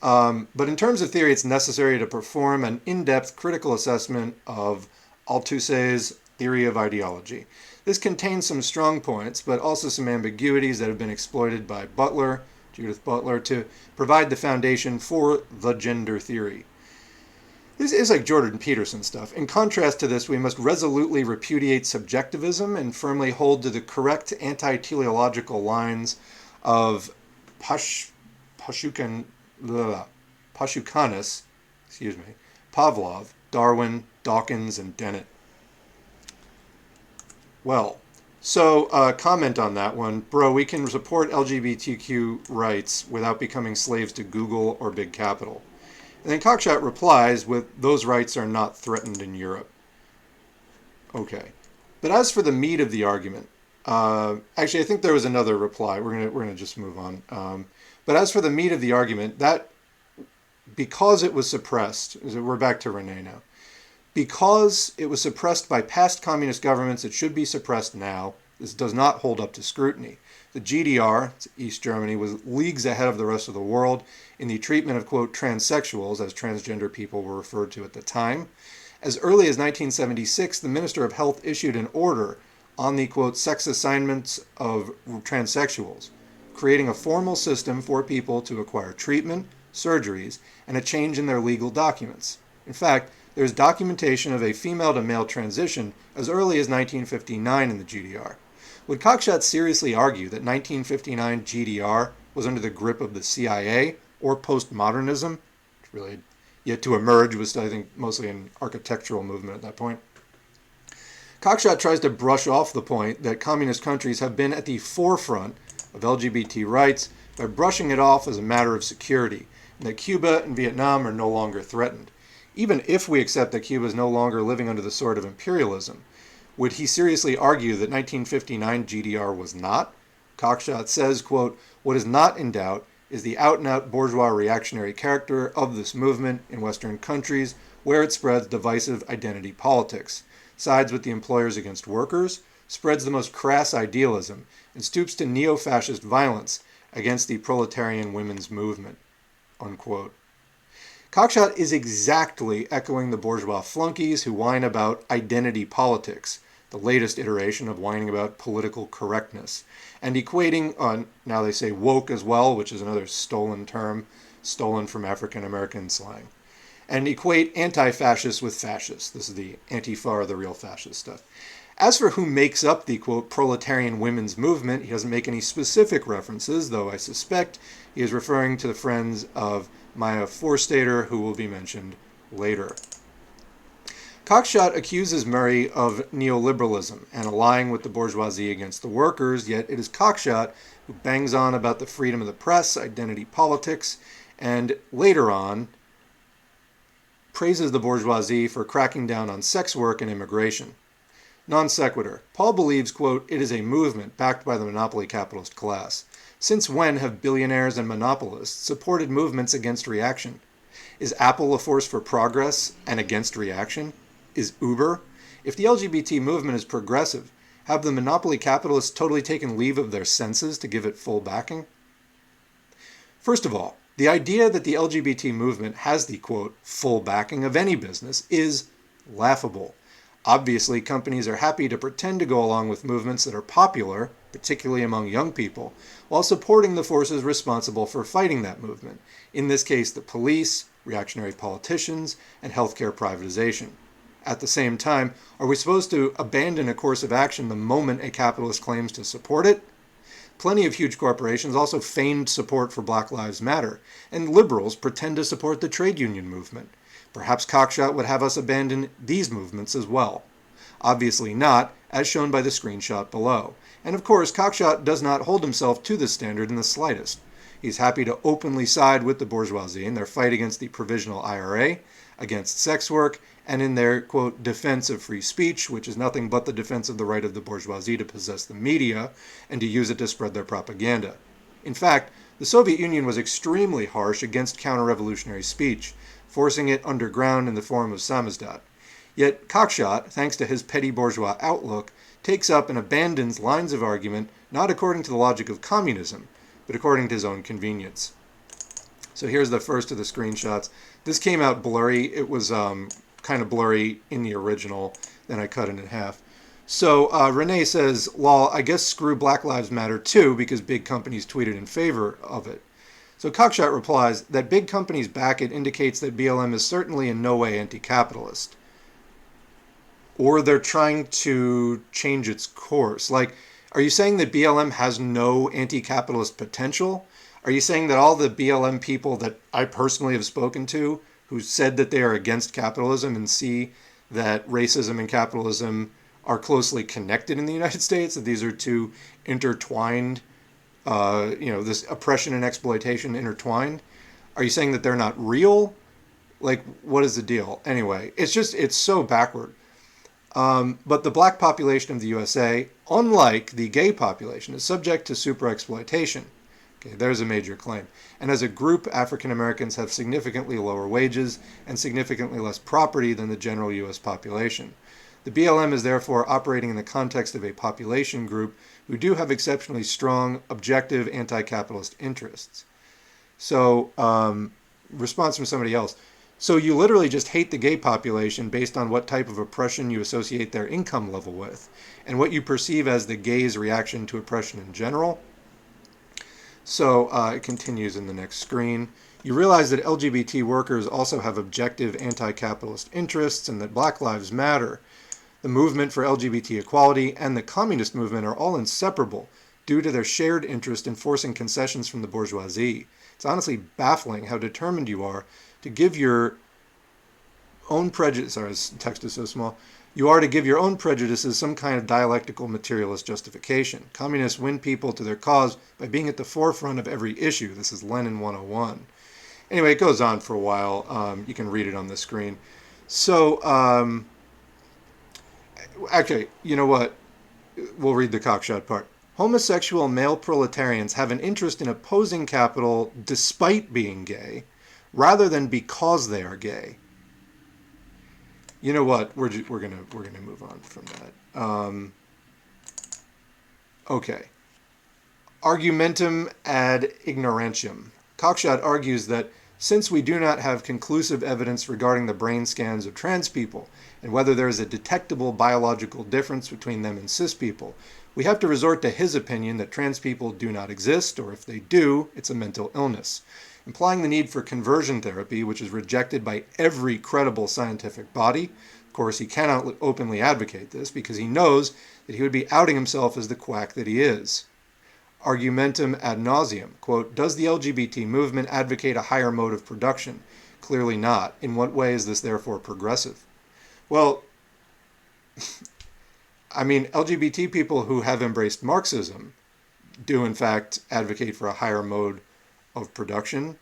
But in terms of theory, it's necessary to perform an in-depth critical assessment of Althusser's theory of ideology. This contains some strong points, but also some ambiguities that have been exploited by Judith Butler, to provide the foundation for the gender theory. This is like Jordan Peterson stuff. In contrast to this, we must resolutely repudiate subjectivism and firmly hold to the correct anti-teleological lines of Pashukanis, Pavlov, Darwin, Dawkins, and Dennett. Well, so comment on that one. Bro, we can support LGBTQ rights without becoming slaves to Google or Big Capital. And then Cockshott replies with, those rights are not threatened in Europe. Okay. But as for the meat of the argument, actually, I think there was another reply. We're gonna just move on. But as for the meat of the argument, that because it was suppressed, we're back to René now. Because it was suppressed by past communist governments, it should be suppressed now. This does not hold up to scrutiny. The GDR, East Germany, was leagues ahead of the rest of the world in the treatment of, quote, transsexuals, as transgender people were referred to at the time. As early as 1976, the Minister of Health issued an order on the, quote, sex assignments of transsexuals, creating a formal system for people to acquire treatment, surgeries, and a change in their legal documents. In fact, there is documentation of a female-to-male transition as early as 1959 in the GDR. Would Cockshott seriously argue that 1959 GDR was under the grip of the CIA or postmodernism, which really yet to emerge, was, I think, mostly an architectural movement at that point? Cockshott tries to brush off the point that communist countries have been at the forefront of LGBT rights by brushing it off as a matter of security, and that Cuba and Vietnam are no longer threatened. Even if we accept that Cuba is no longer living under the sword of imperialism, would he seriously argue that 1959 GDR was not? Cockshott says, quote, what is not in doubt is the out-and-out bourgeois reactionary character of this movement in Western countries where it spreads divisive identity politics, sides with the employers against workers, spreads the most crass idealism, and stoops to neo-fascist violence against the proletarian women's movement, unquote. Cockshott is exactly echoing the bourgeois flunkies who whine about identity politics, the latest iteration of whining about political correctness, and equating, now they say woke as well, which is another stolen term, stolen from African American slang, and equate anti-fascists with fascists. This is the Antifa or the real fascist stuff. As for who makes up the, quote, proletarian women's movement, he doesn't make any specific references, though I suspect he is referring to the friends of Maya Forstater, who will be mentioned later. Cockshott accuses Murray of neoliberalism and allying with the bourgeoisie against the workers, yet it is Cockshott who bangs on about the freedom of the press, identity politics, and later on praises the bourgeoisie for cracking down on sex work and immigration. Non sequitur. Paul believes, quote, it is a movement backed by the monopoly capitalist class. Since when have billionaires and monopolists supported movements against reaction? Is Apple a force for progress and against reaction? Is Uber? If the LGBT movement is progressive, have the monopoly capitalists totally taken leave of their senses to give it full backing? First of all, the idea that the LGBT movement has the, quote, full backing of any business is laughable. Obviously, companies are happy to pretend to go along with movements that are popular, particularly among young people, while supporting the forces responsible for fighting that movement, in this case the police, reactionary politicians, and healthcare privatization. At the same time, are we supposed to abandon a course of action the moment a capitalist claims to support it? Plenty of huge corporations also feigned support for Black Lives Matter, and liberals pretend to support the trade union movement. Perhaps Cockshott would have us abandon these movements as well. Obviously not, as shown by the screenshot below. And of course, Cockshott does not hold himself to this standard in the slightest. He's happy to openly side with the bourgeoisie in their fight against the provisional IRA, against sex work, and in their, quote, defense of free speech, which is nothing but the defense of the right of the bourgeoisie to possess the media and to use it to spread their propaganda. In fact, the Soviet Union was extremely harsh against counter-revolutionary speech, forcing it underground in the form of samizdat. Yet Cockshott, thanks to his petty bourgeois outlook, takes up and abandons lines of argument not according to the logic of communism, but according to his own convenience. So here's the first of the screenshots. This came out blurry. It was kind of blurry in the original. Then I cut it in half. So René says, lol, I guess screw Black Lives Matter too, because big companies tweeted in favor of it. So Cockshott replies, that big companies back it indicates that BLM is certainly in no way anti-capitalist. Or they're trying to change its course. Like, are you saying that BLM has no anti-capitalist potential? Are you saying that all the BLM people that I personally have spoken to who said that they are against capitalism and see that racism and capitalism are closely connected in the United States, that these are two intertwined, this oppression and exploitation intertwined? Are you saying that they're not real? Like, what is the deal? Anyway, it's so backward. But the black population of the USA, unlike the gay population, is subject to superexploitation. Okay, there's a major claim. And as a group, African Americans have significantly lower wages and significantly less property than the general U.S. population. The BLM is therefore operating in the context of a population group who do have exceptionally strong, objective, anti-capitalist interests. So, response from somebody else. So you literally just hate the gay population based on what type of oppression you associate their income level with, and what you perceive as the gays' reaction to oppression in general? So it continues in the next screen. You realize that LGBT workers also have objective anti-capitalist interests and that Black Lives Matter, the movement for LGBT equality, and the communist movement are all inseparable due to their shared interest in forcing concessions from the bourgeoisie. It's honestly baffling how determined you are to give your own prejudice, sorry, this text is so small, you are to give your own prejudices some kind of dialectical materialist justification. Communists win people to their cause by being at the forefront of every issue. This is Lenin 101. Anyway, it goes on for a while. You can read it on the screen. So, actually, you know what? We'll read the Cockshott part. Homosexual male proletarians have an interest in opposing capital despite being gay, rather than because they are gay. You know what? We're gonna move on from that. Okay. Argumentum ad ignorantium. Cockshott argues that since we do not have conclusive evidence regarding the brain scans of trans people and whether there is a detectable biological difference between them and cis people, we have to resort to his opinion that trans people do not exist, or if they do, it's a mental illness, implying the need for conversion therapy, which is rejected by every credible scientific body. Of course, he cannot openly advocate this because he knows that he would be outing himself as the quack that he is. Argumentum ad nauseam. Quote, does the LGBT movement advocate a higher mode of production? Clearly not. In what way is this therefore progressive? Well, I mean, LGBT people who have embraced Marxism do in fact advocate for a higher mode of production.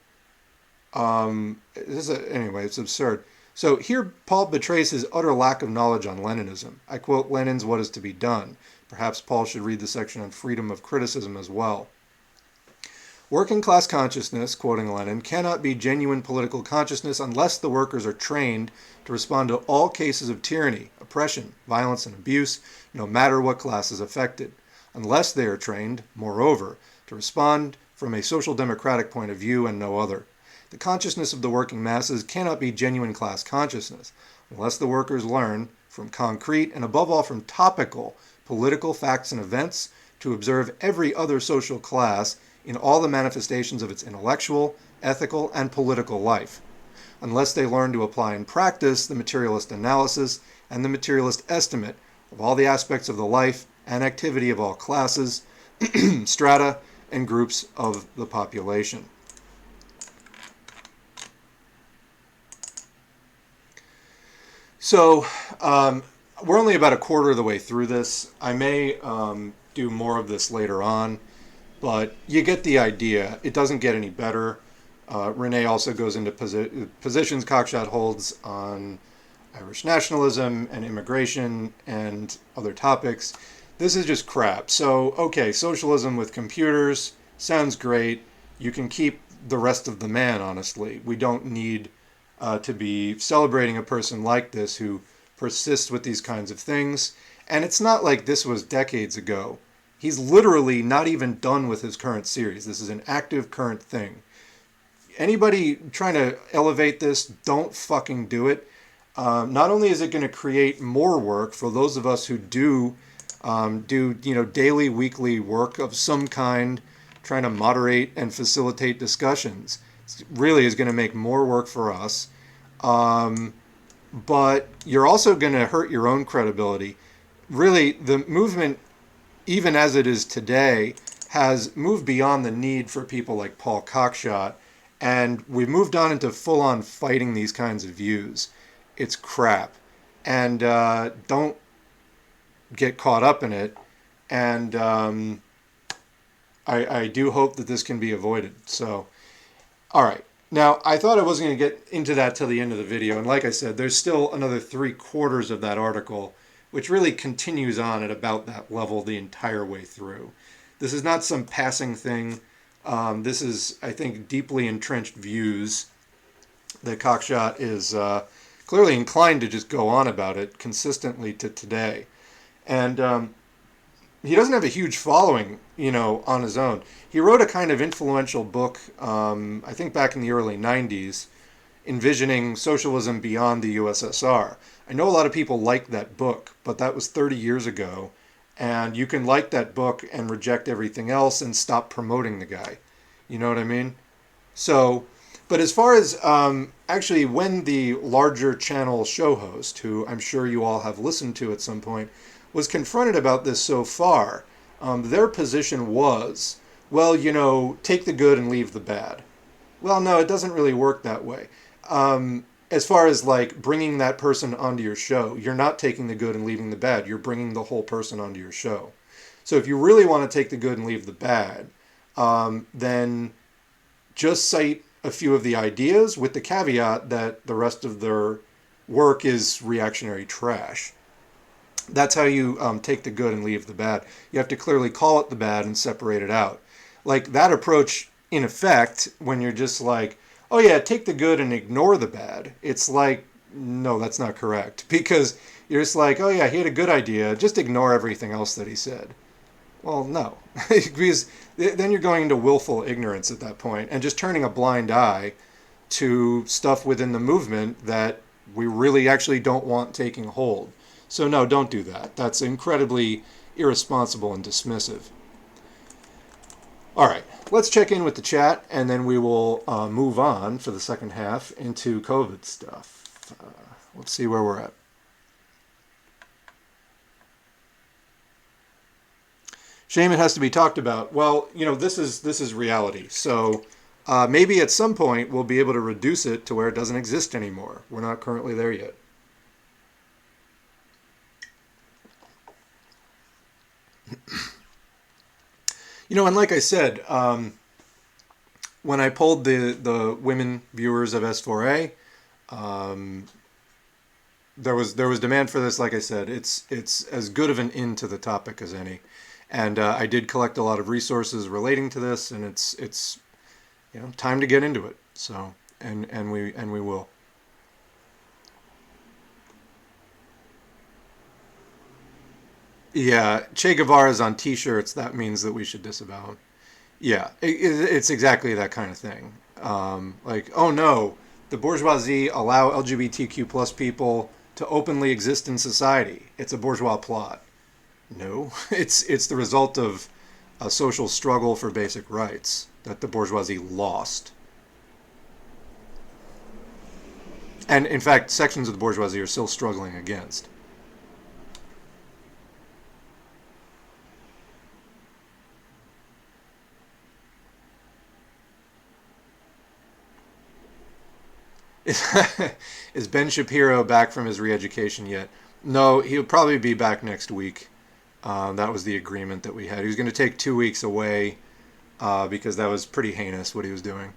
Anyway, it's absurd. So here Paul betrays his utter lack of knowledge on Leninism. I quote Lenin's What is to be Done. Perhaps Paul should read the section on freedom of criticism as well. Working class consciousness, quoting Lenin, cannot be genuine political consciousness unless the workers are trained to respond to all cases of tyranny, oppression, violence, and abuse, no matter what class is affected. Unless they are trained, moreover, to respond from a social democratic point of view and no other. The consciousness of the working masses cannot be genuine class consciousness unless the workers learn from concrete and above all from topical political facts and events to observe every other social class in all the manifestations of its intellectual, ethical, and political life. Unless they learn to apply in practice the materialist analysis and the materialist estimate of all the aspects of the life and activity of all classes, strata, and groups of the population. So, we're only about a quarter of the way through this. I may do more of this later on, but you get the idea. It doesn't get any better. René also goes into positions Cockshott holds on Irish nationalism and immigration and other topics. This is just crap. So, okay, socialism with computers sounds great. You can keep the rest of the man, honestly. We don't need to be celebrating a person like this who persists with these kinds of things. And it's not like this was decades ago. He's literally not even done with his current series. This is an active current thing. Anybody trying to elevate this, don't fucking do it. Not only is it going to create more work for those of us who do daily, weekly work of some kind, trying to moderate and facilitate discussions. It really is going to make more work for us. But you're also going to hurt your own credibility. Really, the movement, even as it is today, has moved beyond the need for people like Paul Cockshott, and we've moved on into full-on fighting these kinds of views. It's crap. And don't get caught up in it. And I do hope that this can be avoided. So, all right. Now, I thought I wasn't going to get into that till the end of the video. And like I said, there's still another 3/4 of that article, which really continues on at about that level the entire way through. This is not some passing thing. This is, I think, deeply entrenched views that Cockshott is clearly inclined to just go on about it consistently to today. And he doesn't have a huge following, on his own. He wrote a kind of influential book, I think back in the early 90s, envisioning socialism beyond the USSR. I know a lot of people liked that book, but that was 30 years ago. And you can like that book and reject everything else and stop promoting the guy. You know what I mean? So, but as far as actually when the larger channel show host, who I'm sure you all have listened to at some point, was confronted about this so far, their position was, well, take the good and leave the bad. Well, no, it doesn't really work that way. As far as like bringing that person onto your show, you're not taking the good and leaving the bad. You're bringing the whole person onto your show. So if you really want to take the good and leave the bad, then just cite a few of the ideas with the caveat that the rest of their work is reactionary trash. That's how you take the good and leave the bad. You have to clearly call it the bad and separate it out. Like that approach, in effect, when you're just like, oh yeah, take the good and ignore the bad. It's like, no, that's not correct. Because you're just like, oh yeah, he had a good idea. Just ignore everything else that he said. Well, no. Because then you're going into willful ignorance at that point and just turning a blind eye to stuff within the movement that we really actually don't want taking hold. So no, don't do that. That's incredibly irresponsible and dismissive. All right, let's check in with the chat, and then we will move on for the second half into COVID stuff. Let's see where we're at. Shame it has to be talked about. Well, this is reality. So maybe at some point we'll be able to reduce it to where it doesn't exist anymore. We're not currently there yet. And like I said, when I polled the women viewers of S4A, there was demand for this. Like I said, it's as good of an in to the topic as any, and I did collect a lot of resources relating to this, and it's time to get into it. So and we will. Yeah, Che Guevara's on T-shirts. That means that we should disavow him. Yeah, it's exactly that kind of thing. Like, oh no, the bourgeoisie allow LGBTQ plus people to openly exist in society. It's a bourgeois plot. No, it's the result of a social struggle for basic rights that the bourgeoisie lost. And in fact, sections of the bourgeoisie are still struggling against. Is Ben Shapiro back from his re-education yet? No, he'll probably be back next week. That was the agreement that we had. He was going to take 2 weeks away because that was pretty heinous what he was doing.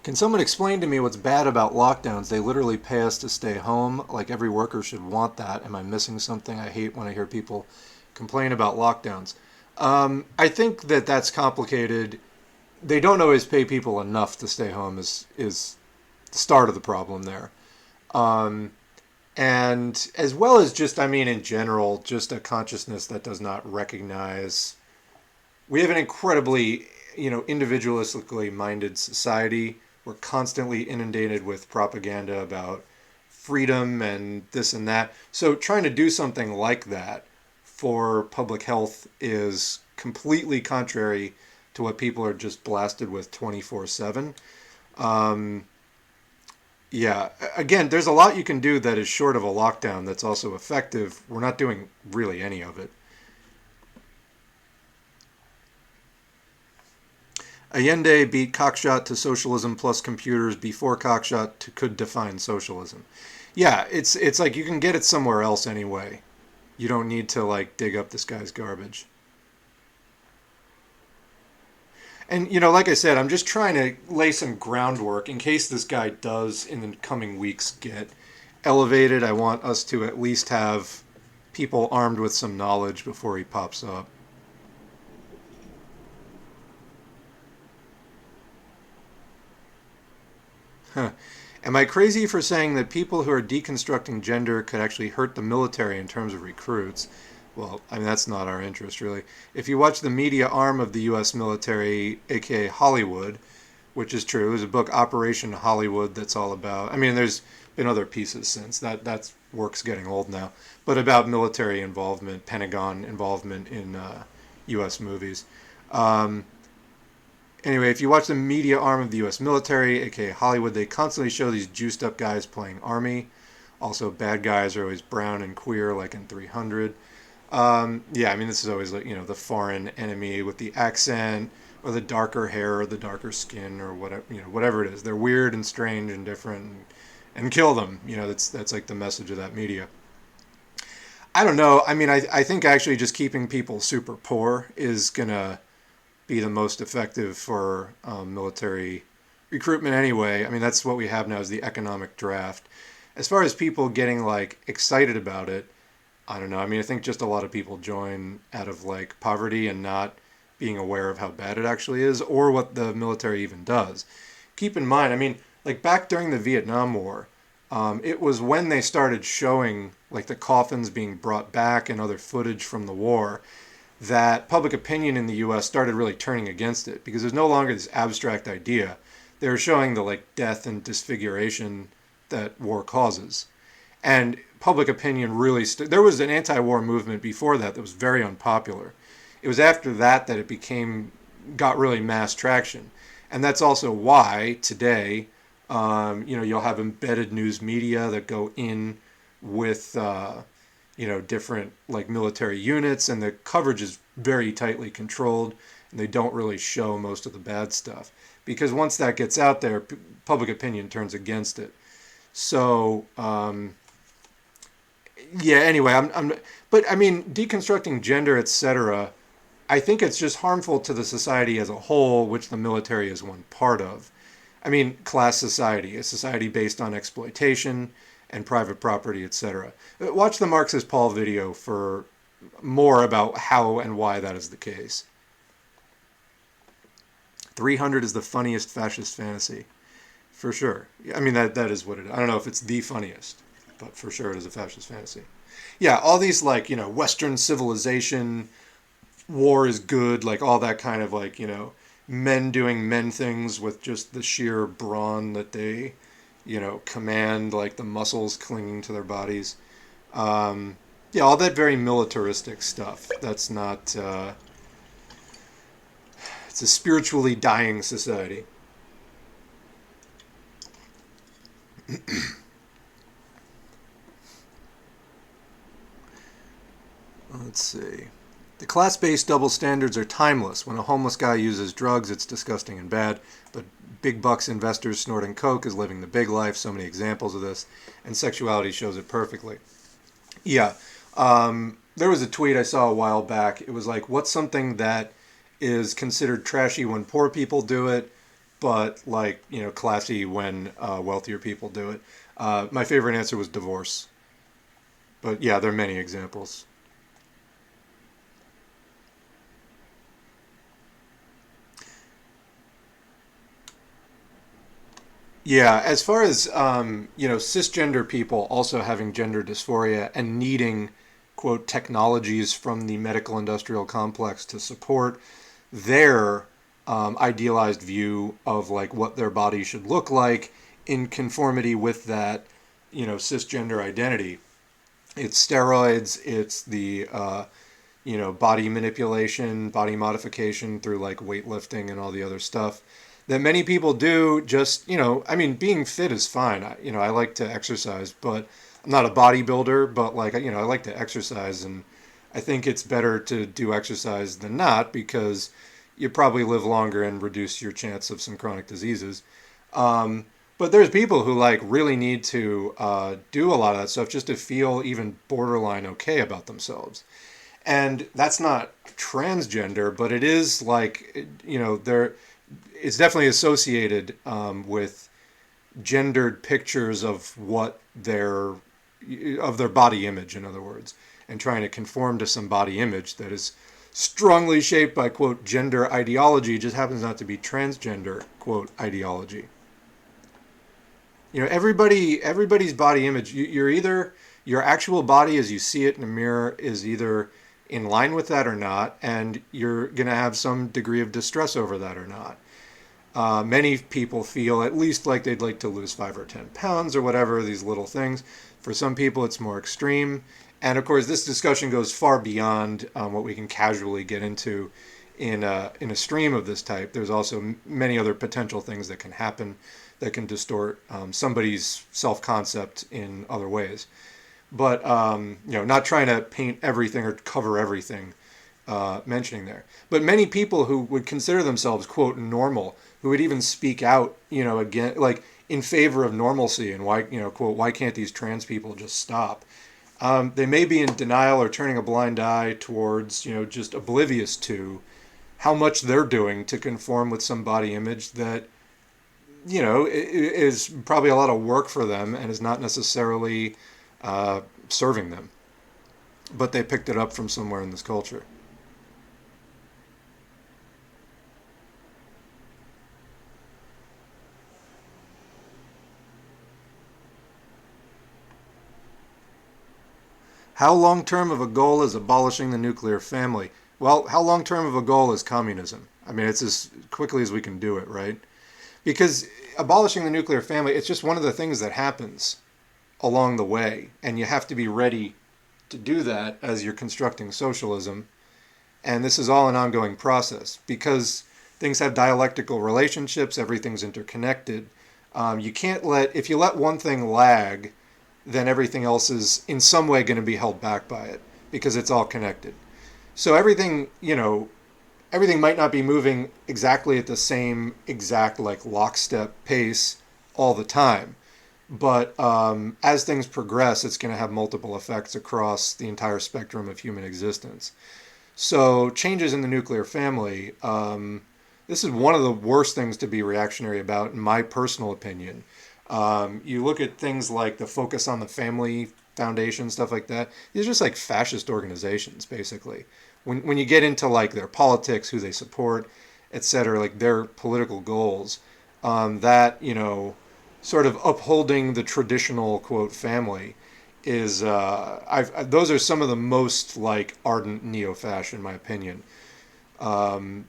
Can someone explain to me what's bad about lockdowns? They literally pay us to stay home. Like every worker should want that. Am I missing something? I hate when I hear people complain about lockdowns. I think that that's complicated. They don't always pay people enough to stay home is the start of the problem there. Um, and as well as just, I mean, in general, just a consciousness that does not recognize. We have an incredibly, individualistically minded society. We're constantly inundated with propaganda about freedom and this and that. So trying to do something like that for public health is completely contrary to what people are just blasted with 24/7. Um, yeah, again, there's a lot you can do that is short of a lockdown that's also effective. We're not doing really any of it. Allende beat Cockshott to socialism plus computers before could define socialism. Yeah, it's like you can get it somewhere else anyway. You don't need to like dig up this guy's garbage. And like I said, I'm just trying to lay some groundwork in case this guy does in the coming weeks get elevated. I want us to at least have people armed with some knowledge before he pops up. Huh. Am I crazy for saying that people who are deconstructing gender could actually hurt the military in terms of recruits? Well, I mean, that's not our interest, really. If you watch the media arm of the U.S. military, aka Hollywood, which is true, there's a book, Operation Hollywood, that's all about. I mean, there's been other pieces since that work's getting old now, but about military involvement, Pentagon involvement in U.S. movies. Um, Anyway, if you watch the media arm of the U.S. military, aka Hollywood, they constantly show these juiced up guys playing army. Also, bad guys are always brown and queer, like in 300. Yeah, I mean, this is always like, the foreign enemy with the accent or the darker hair or the darker skin or whatever, whatever it is. They're weird and strange and different and kill them. That's like the message of that media. I don't know. I mean, I think actually just keeping people super poor is going to be the most effective for military recruitment anyway. I mean, that's what we have now is the economic draft. As far as people getting like excited about it, I don't know. I mean, I think just a lot of people join out of like poverty and not being aware of how bad it actually is or what the military even does. Keep in mind, I mean, like back during the Vietnam War, it was when they started showing like the coffins being brought back and other footage from the war that public opinion in the US started really turning against it because there's no longer this abstract idea. They were showing the like death and disfiguration that war causes. And public opinion really there was an anti-war movement before that was very unpopular. It was after that that it got really mass traction. And that's also why today you'll have embedded news media that go in with different like military units, and the coverage is very tightly controlled, and they don't really show most of the bad stuff because once that gets out there, public opinion turns against it. So yeah. Anyway, but I mean, deconstructing gender, etc. I think it's just harmful to the society as a whole, which the military is one part of. I mean, class society, a society based on exploitation and private property, etc. Watch the Marxist Paul video for more about how and why that is the case. 300 is the funniest fascist fantasy. For sure. I mean, that is what it is. I don't know if it's the funniest, but for sure it is a fascist fantasy. Yeah, all these like, Western civilization, war is good, like all that kind of like, men doing men things with just the sheer brawn that they, command, like the muscles clinging to their bodies. Yeah, all that very militaristic stuff. That's not, it's a spiritually dying society. Let's see. The class-based double standards are timeless. When a homeless guy uses drugs, it's disgusting and bad. But big bucks investors snorting coke is living the big life. So many examples of this. And sexuality shows it perfectly. Yeah. There was a tweet I saw a while back. It was like, what's something that is considered trashy when poor people do it, but like, classy when wealthier people do it? My favorite answer was divorce. But yeah, there are many examples. Yeah, as far as cisgender people also having gender dysphoria and needing quote technologies from the medical industrial complex to support their idealized view of like what their body should look like in conformity with that cisgender identity. It's steroids, it's the body manipulation, body modification through like weightlifting and all the other stuff that many people do. Just, I mean, being fit is fine. I like to exercise, but I'm not a bodybuilder, but like, I like to exercise, and I think it's better to do exercise than not because you probably live longer and reduce your chance of some chronic diseases. But there's people who like really need to do a lot of that stuff just to feel even borderline okay about themselves. And that's not transgender, but it is like there. It's definitely associated with gendered pictures of what their body image, in other words, and trying to conform to some body image that is strongly shaped by quote gender ideology, just happens not to be transgender quote ideology. Everybody's body image. You're either your actual body as you see it in a mirror is either in line with that or not, and you're going to have some degree of distress over that or not. Many people feel at least like they'd like to lose 5 or 10 pounds or whatever, these little things. For some people, it's more extreme. And of course, this discussion goes far beyond what we can casually get into in a stream of this type. There's also many other potential things that can happen that can distort somebody's self-concept in other ways. But not trying to paint everything or cover everything mentioning there. But many people who would consider themselves quote normal, who would even speak out, again, like in favor of normalcy and why, quote, why can't these trans people just stop? They may be in denial or turning a blind eye towards, just oblivious to how much they're doing to conform with some body image that, is probably a lot of work for them and is not necessarily serving them. But they picked it up from somewhere in this culture. How long term of a goal is abolishing the nuclear family? Well, how long term of a goal is communism? I mean, it's as quickly as we can do it, right? Because abolishing the nuclear family, it's just one of the things that happens along the way. And you have to be ready to do that as you're constructing socialism. And this is all an ongoing process because things have dialectical relationships, everything's interconnected. You can't if you let one thing lag, then everything else is in some way going to be held back by it because it's all connected. So everything might not be moving exactly at the same exact like lockstep pace all the time. But as things progress, it's going to have multiple effects across the entire spectrum of human existence. So changes in the nuclear family, this is one of the worst things to be reactionary about, in my personal opinion. You look at things like the Focus on the Family Foundation, stuff like that. These are just like fascist organizations, basically. When you get into like their politics, who they support, etc., like their political goals, that sort of upholding the traditional quote family is those are some of the most like ardent neo-fash in my opinion. And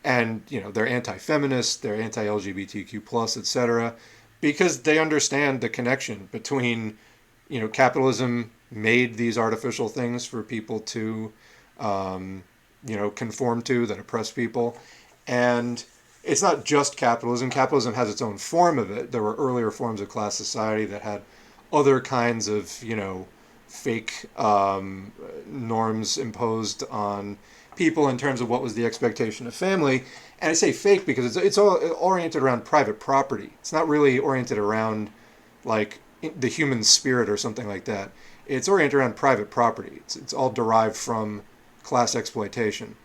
they're anti-feminist, they're anti-LGBTQ plus, etc., because they understand the connection between capitalism made these artificial things for people to conform to that oppress people, and it's not just capitalism. Capitalism has its own form of it. There were earlier forms of class society that had other kinds of fake norms imposed on people in terms of what was the expectation of family. And I say fake because it's all oriented around private property. It's not really oriented around like the human spirit or something like that. It's oriented around private property. It's all derived from class exploitation.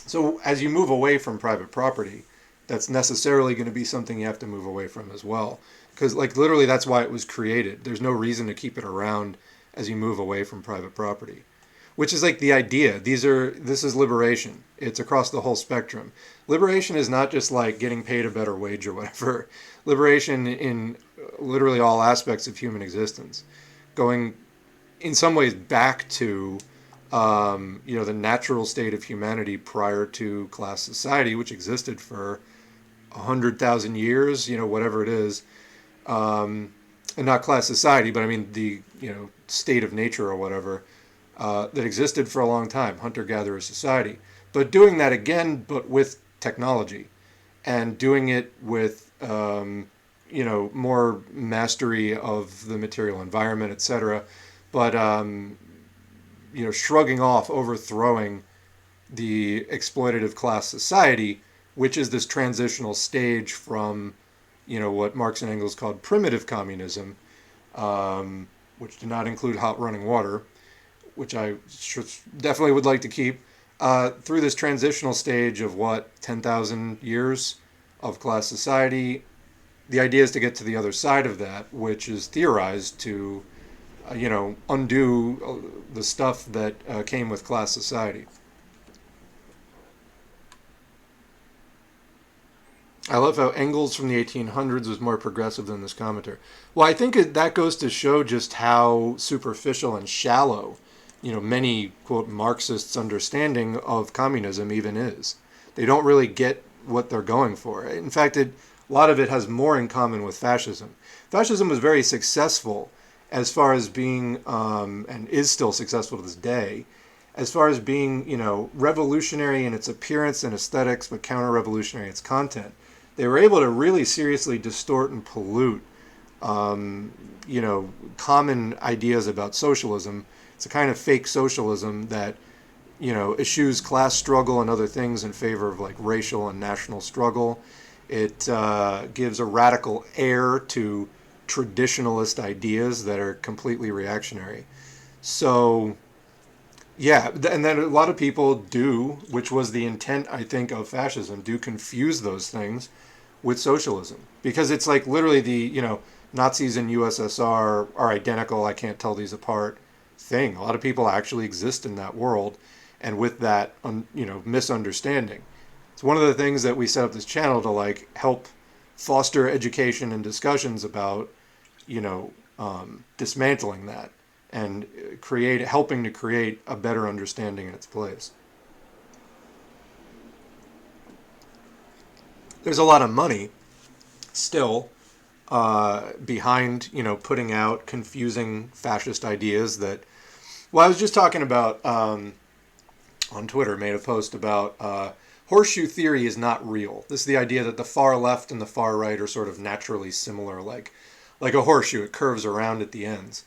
So as you move away from private property, that's necessarily going to be something you have to move away from as well. Because like literally that's why it was created. There's no reason to keep it around as you move away from private property. which is like the idea. This is liberation. It's across the whole spectrum. Liberation is not just like getting paid a better wage or whatever. Liberation in literally all aspects of human existence, going in some ways back to the natural state of humanity prior to class society, which existed for 100,000 years, whatever it is, and not class society, but I mean the state of nature or whatever that existed for a long time, hunter-gatherer society. But doing that again, but with technology, and doing it with more mastery of the material environment, etc. But shrugging off, overthrowing the exploitative class society, which is this transitional stage from what Marx and Engels called primitive communism, which did not include hot running water, which I definitely would like to keep, through this transitional stage of 10,000 years of class society. The idea is to get to the other side of that, which is theorized to, undo the stuff that came with class society. I love how Engels from the 1800s was more progressive than this commenter. Well, I think that goes to show just how superficial and shallow, many, quote, Marxists' understanding of communism even is. They don't really get what they're going for. In fact, a lot of it has more in common with fascism. Fascism was very successful as far as being, and is still successful to this day, as far as being, revolutionary in its appearance and aesthetics, but counter-revolutionary in its content. They were able to really seriously distort and pollute, common ideas about socialism. It's a kind of fake socialism that, eschews class struggle and other things in favor of like racial and national struggle. It gives a radical air to traditionalist ideas that are completely reactionary. So, yeah, and then a lot of people do, which was the intent, I think, of fascism, do confuse those things with socialism. Because it's like literally the, Nazis in USSR are identical, I can't tell these apart thing. A lot of people actually exist in that world, and with that, misunderstanding. It's one of the things that we set up this channel to like help foster education and discussions about, dismantling that and helping to create a better understanding in its place. There's a lot of money still behind, putting out confusing fascist ideas that, well, I was just talking about, on Twitter, made a post about horseshoe theory is not real. This is the idea that the far left and the far right are sort of naturally similar, like a horseshoe, it curves around at the ends.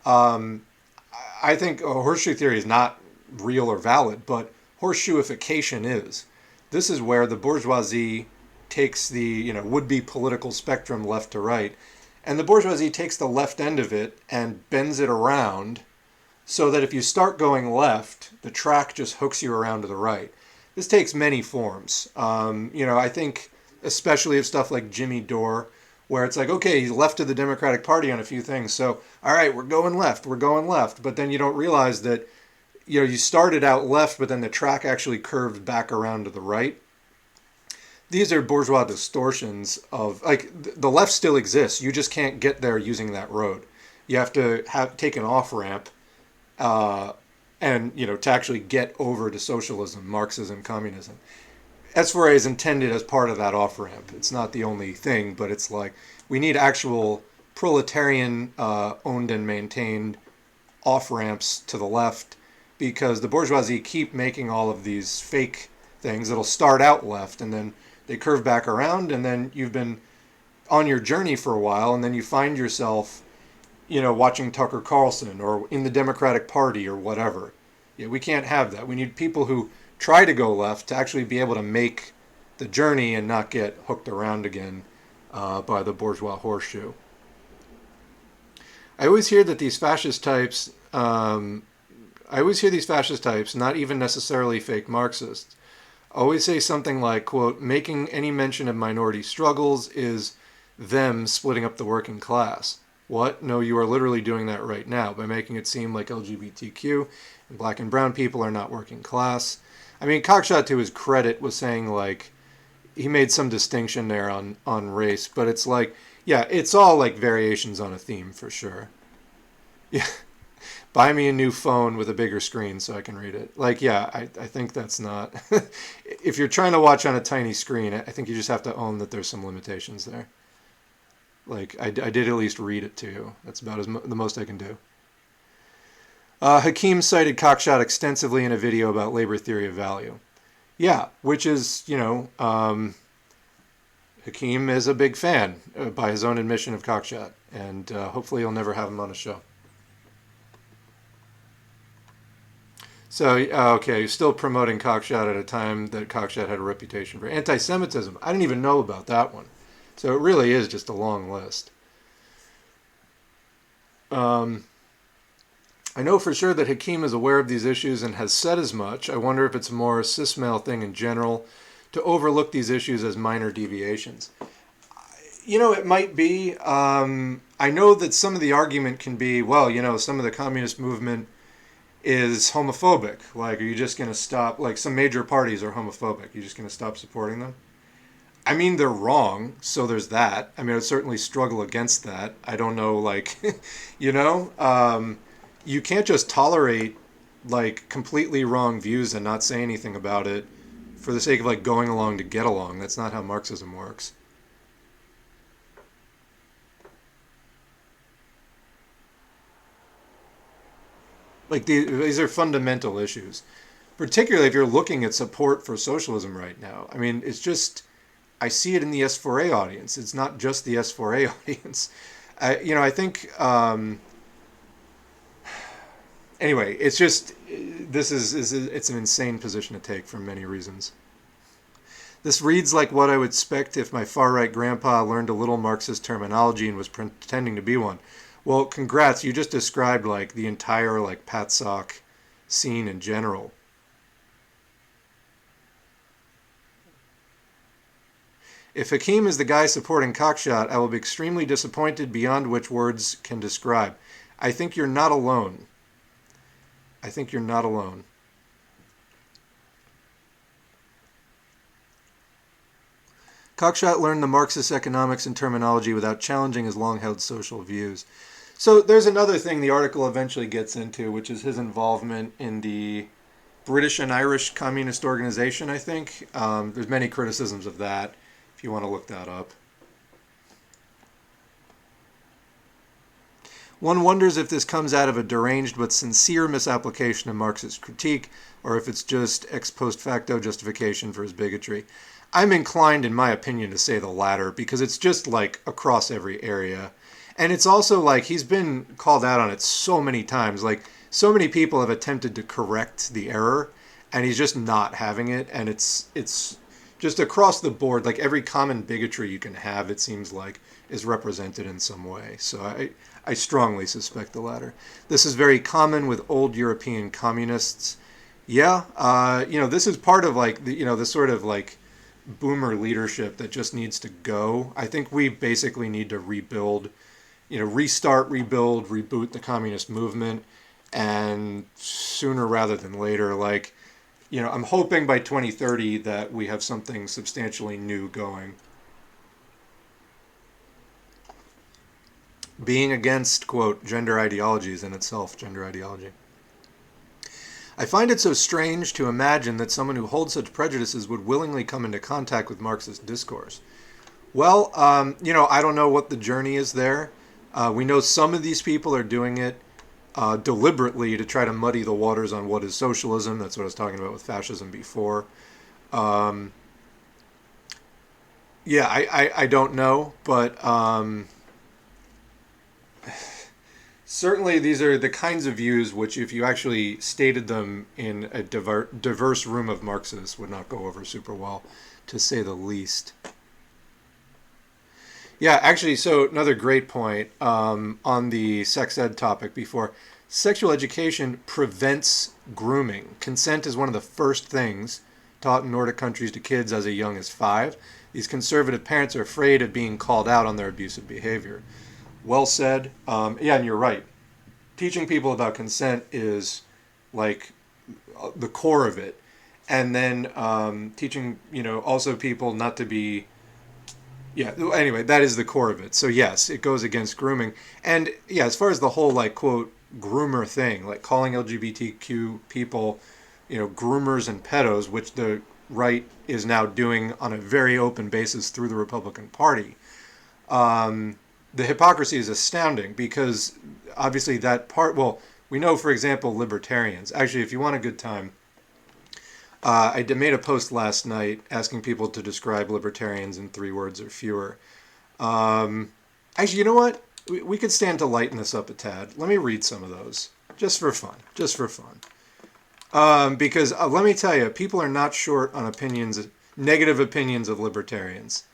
I think horseshoe theory is not real or valid, but horseshoeification is. This is where the bourgeoisie takes the would-be political spectrum left to right, and the bourgeoisie takes the left end of it and bends it around so that if you start going left, the track just hooks you around to the right. This takes many forms. I think especially of stuff like Jimmy Dore, where it's like, okay, he's left of the Democratic Party on a few things, so all right, we're going left, but then you don't realize that you started out left, but then the track actually curved back around to the right. These are bourgeois distortions of, like, the left still exists. You just can't get there using that road. You have to take an off-ramp and, to actually get over to socialism, Marxism, communism. S4A is intended as part of that off-ramp. It's not the only thing, but it's like we need actual proletarian owned and maintained off-ramps to the left, because the bourgeoisie keep making all of these fake things that'll start out left and then they curve back around, and then you've been on your journey for a while, and then you find yourself, watching Tucker Carlson or in the Democratic Party or whatever. Yeah, we can't have that. We need people who try to go left to actually be able to make the journey and not get hooked around again by the bourgeois horseshoe. I always hear that these fascist types, not even necessarily fake Marxists, always say something like, quote, making any mention of minority struggles is them splitting up the working class. What? No, you are literally doing that right now by making it seem like LGBTQ and black and brown people are not working class. I mean, Cockshott, to his credit, was saying, like, he made some distinction there on race, but it's like, yeah, it's all like variations on a theme for sure. Yeah. Buy me a new phone with a bigger screen so I can read it. Like, yeah, I think that's not... If you're trying to watch on a tiny screen, I think you just have to own that there's some limitations there. Like, I did at least read it to you. That's about the most I can do. Hakeem cited Cockshott extensively in a video about labor theory of value. Yeah, which is, Hakeem is a big fan, by his own admission, of Cockshott. And hopefully you'll never have him on a show. So, okay, still promoting Cockshott at a time that Cockshott had a reputation for anti-Semitism. I didn't even know about that one. So it really is just a long list. I know for sure that Hakeem is aware of these issues and has said as much. I wonder if it's a more cis-male thing in general to overlook these issues as minor deviations. It might be. I know that some of the argument can be, well, some of the communist movement is homophobic. Like, are you just going to stop? Like, some major parties are homophobic. You're just going to stop supporting them? I mean, they're wrong, so there's that. I mean, I would certainly struggle against that. I don't know, like, you can't just tolerate, like, completely wrong views and not say anything about it for the sake of, like, going along to get along. That's not how Marxism works. Like, these are fundamental issues, particularly if you're looking at support for socialism right now. I mean, it's just, I see it in the S4A audience. It's not just the S4A audience. I think, anyway, it's just, it's an insane position to take for many reasons. This reads like what I would expect if my far-right grandpa learned a little Marxist terminology and was pretending to be one. Well, congrats, you just described, like, the entire, like, PATSOC scene in general. If Hakeem is the guy supporting Cockshott, I will be extremely disappointed beyond which words can describe. I think you're not alone. I think you're not alone. Cockshott learned the Marxist economics and terminology without challenging his long-held social views. So there's another thing the article eventually gets into, which is his involvement in the British and Irish Communist Organization, I think. There's many criticisms of that, if you want to look that up. One wonders if this comes out of a deranged but sincere misapplication of Marxist critique, or if it's just ex post facto justification for his bigotry. I'm inclined, in my opinion, to say the latter, because it's just, like, across every area. And it's also, like, he's been called out on it so many times. Like, so many people have attempted to correct the error, and he's just not having it. And it's just across the board, like, every common bigotry you can have, it seems like, is represented in some way. So I strongly suspect the latter. This is very common with old European communists. Yeah, this is part of, like, the sort of, like, boomer leadership that just needs to go. I think we basically need to rebuild, restart, rebuild, reboot the communist movement, and sooner rather than later. Like, I'm hoping by 2030 that we have something substantially new going. Being against, quote, gender ideology is in itself gender ideology. I find it so strange to imagine that someone who holds such prejudices would willingly come into contact with Marxist discourse. Well, I don't know what the journey is there. We know some of these people are doing it deliberately to try to muddy the waters on what is socialism. That's what I was talking about with fascism before. I don't know, but certainly these are the kinds of views which, if you actually stated them in a diverse room of Marxists, would not go over super well, to say the least. Yeah, actually, so another great point on the sex ed topic before. Sexual education prevents grooming. Consent is one of the first things taught in Nordic countries to kids as young as 5. These conservative parents are afraid of being called out on their abusive behavior. Well said. Yeah, and you're right. Teaching people about consent is like the core of it. And then teaching, also people not to be. Yeah, anyway, that is the core of it. So, yes, it goes against grooming. And, yeah, as far as the whole, like, quote, groomer thing, like calling LGBTQ people, groomers and pedos, which the right is now doing on a very open basis through the Republican Party, the hypocrisy is astounding because obviously that part, well, we know, for example, libertarians. Actually, if you want a good time, I made a post last night asking people to describe libertarians in 3 words or fewer. Actually, you know what? We could stand to lighten this up a tad. Let me read some of those, just for fun. Just for fun. Because let me tell you, people are not short on negative opinions of libertarians.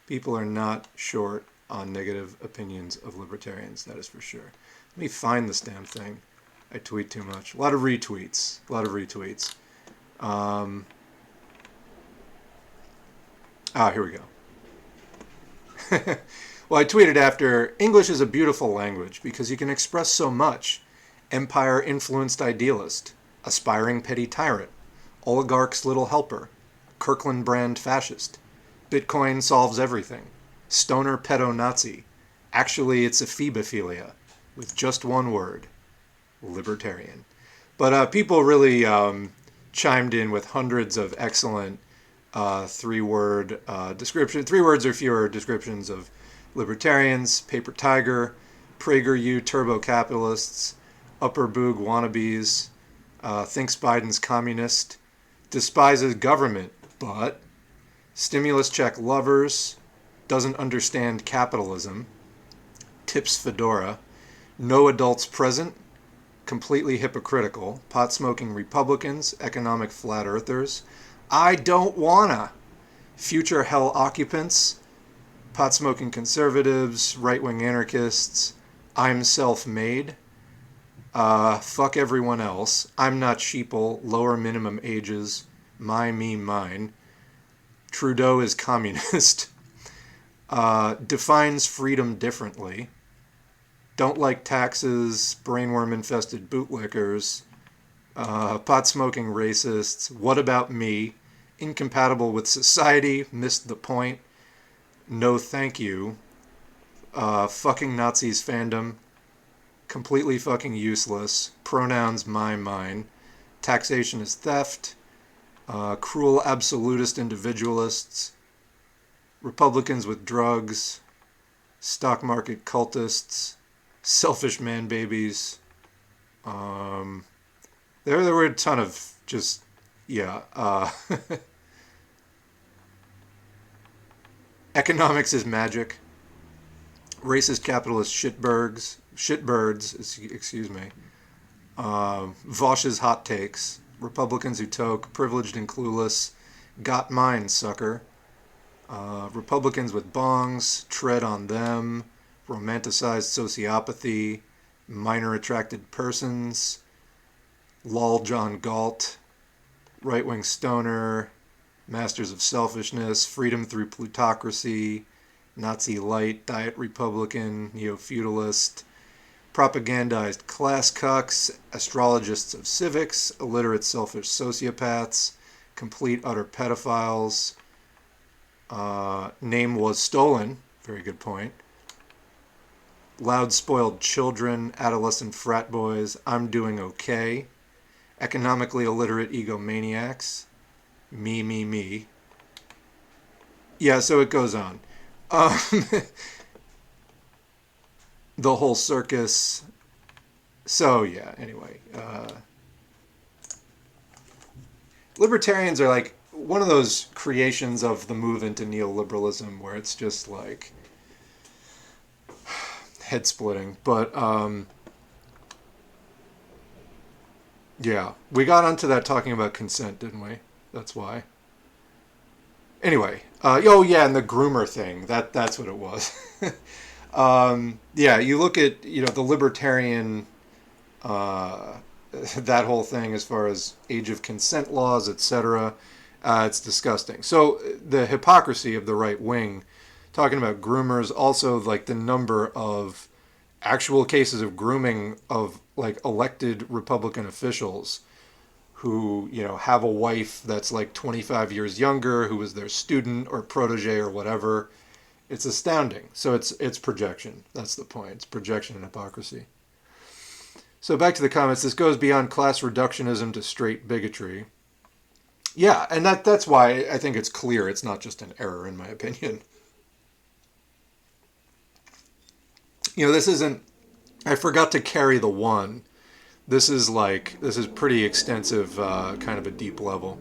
People are not short on negative opinions of libertarians, that is for sure. Let me find this damn thing. I tweet too much. A lot of retweets. Here we go. Well, I tweeted after, English is a beautiful language because you can express so much. Empire-influenced idealist, aspiring petty tyrant, oligarch's little helper, Kirkland brand fascist, Bitcoin solves everything, stoner pedo-Nazi. Actually, it's a phebophilia, with just one word, libertarian. But people really chimed in with hundreds of excellent 3-word description, 3 words or fewer descriptions of libertarians, paper tiger, PragerU turbo capitalists, upper boog wannabes, thinks Biden's communist, despises government, but stimulus check lovers, doesn't understand capitalism, tips fedora, no adults present, completely hypocritical, pot-smoking Republicans, economic flat earthers, I don't wanna, future hell occupants, pot-smoking conservatives, right-wing anarchists, I'm self-made, fuck everyone else, I'm not sheeple, lower minimum ages, my, me, mine, Trudeau is communist, defines freedom differently, don't like taxes, brainworm-infested bootlickers, pot-smoking racists, what about me, incompatible with society, missed the point, no thank you, fucking Nazis fandom, completely fucking useless, pronouns my, mine, taxation is theft, cruel absolutist individualists, Republicans with drugs, stock market cultists, selfish man babies. There were a ton of just, yeah. Economics is magic. Racist capitalist shitbirds, excuse me. Vosh's hot takes. Republicans who toke, privileged and clueless. Got mine, sucker. Republicans with bongs, tread on them. Romanticized sociopathy. Minor attracted persons. Lol John Galt. Right-wing stoner. Masters of selfishness. Freedom through plutocracy. Nazi light, diet Republican, neo-feudalist, propagandized class cucks, astrologists of civics, illiterate selfish sociopaths, complete utter pedophiles, name was stolen, very good point, loud spoiled children, adolescent frat boys, I'm doing okay, economically illiterate egomaniacs, me. Yeah, so it goes on. The whole circus. So yeah, anyway. Libertarians are like one of those creations of the move into neoliberalism where it's just like head splitting. But yeah, we got onto that talking about consent, didn't we? That's why. Anyway, oh yeah, and the groomer thing, that's what it was. Yeah, you look at, the libertarian, that whole thing as far as age of consent laws, etc. It's disgusting. So the hypocrisy of the right wing, talking about groomers, also like the number of actual cases of grooming of like elected Republican officials who, have a wife that's like 25 years younger, who was their student or protege or whatever. It's astounding. So it's projection. That's the point. It's projection and hypocrisy. So back to the comments. This goes beyond class reductionism to straight bigotry. Yeah, and that's why I think it's clear it's not just an error, in my opinion. This isn't. I forgot to carry the one. This is pretty extensive, kind of a deep level.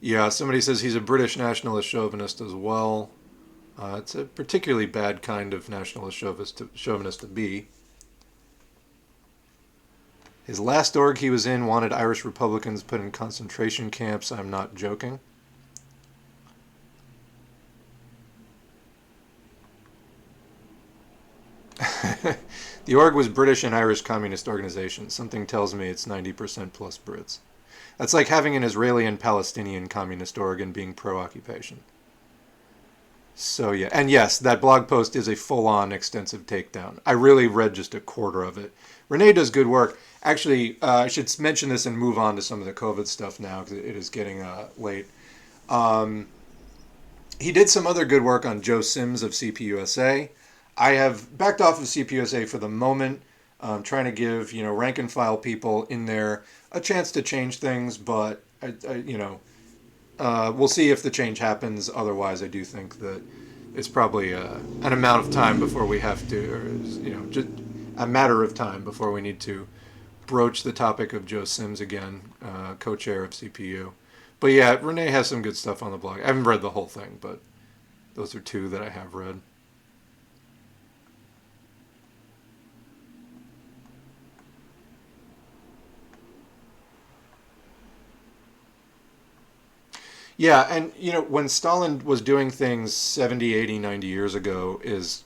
Yeah, somebody says he's a British nationalist chauvinist as well. It's a particularly bad kind of nationalist chauvinist to be. His last org he was in wanted Irish Republicans put in concentration camps. I'm not joking. The org was British and Irish communist organizations. Something tells me it's 90% plus Brits. That's like having an Israeli and Palestinian communist org and being pro-occupation. So yeah, and yes, that blog post is a full-on extensive takedown. I really read just a quarter of it. René does good work. Actually, I should mention this and move on to some of the COVID stuff now because it is getting late. He did some other good work on Joe Sims of CPUSA. I have backed off of CPUSA for the moment, trying to give rank and file people in there a chance to change things, but we'll see if the change happens. Otherwise, I do think that it's probably an amount of time before we have to, or just a matter of time before we need to broach the topic of Joe Sims again, co-chair of CPU. But yeah, René has some good stuff on the blog. I haven't read the whole thing, but those are two that I have read. Yeah, and when Stalin was doing things 70, 80, 90 years ago is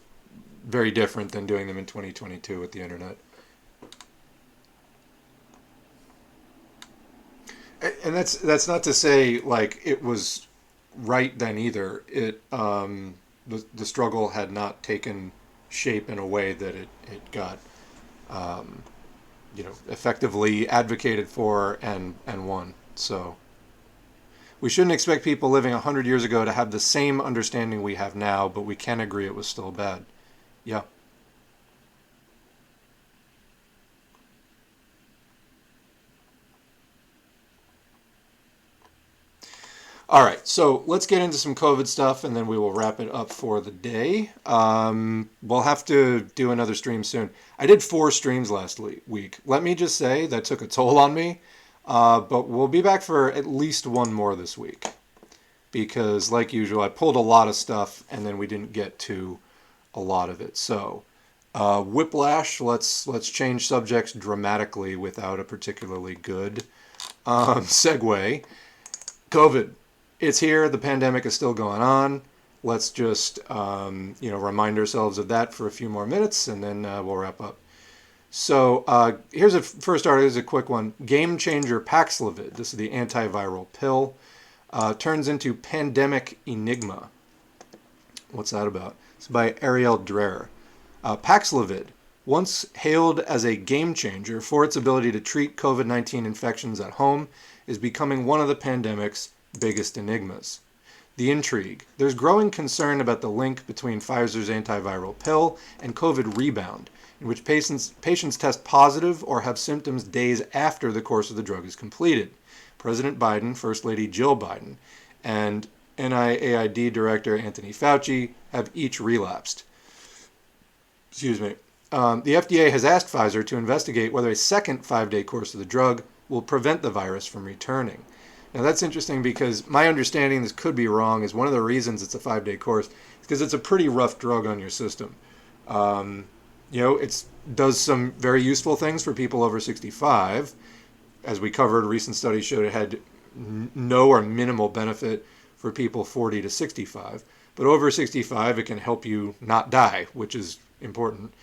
very different than doing them in 2022 with the internet. And that's not to say like it was right then either. The struggle had not taken shape in a way that it got effectively advocated for and won. So we shouldn't expect people living 100 years ago to have the same understanding we have now, but we can agree it was still bad. Yeah. All right, so let's get into some COVID stuff, and then we will wrap it up for the day. We'll have to do another stream soon. I did 4 streams last week. Let me just say that took a toll on me, but we'll be back for at least one more this week. Because, like usual, I pulled a lot of stuff, and then we didn't get to a lot of it. So, whiplash, let's change subjects dramatically without a particularly good segue. COVID. It's here. The pandemic is still going on. Let's just, remind ourselves of that for a few more minutes, and then we'll wrap up. So here's a first article. Here's a quick one. Game changer Paxlovid. This is the antiviral pill. Turns into pandemic enigma. What's that about? It's by Arielle Dreher. Paxlovid, once hailed as a game changer for its ability to treat COVID-19 infections at home, is becoming one of the pandemic's biggest enigmas. The intrigue. There's growing concern about the link between Pfizer's antiviral pill and COVID rebound, in which patients test positive or have symptoms days after the course of the drug is completed. President Biden, First Lady Jill Biden, and NIAID Director Anthony Fauci have each relapsed. Excuse me. The FDA has asked Pfizer to investigate whether a second 5-day course of the drug will prevent the virus from returning. Now that's interesting because my understanding, this could be wrong, is one of the reasons it's a 5-day course is because it's a pretty rough drug on your system. It does some very useful things for people over 65. As we covered, recent studies showed it had no or minimal benefit for people 40 to 65. But over 65, it can help you not die, which is important.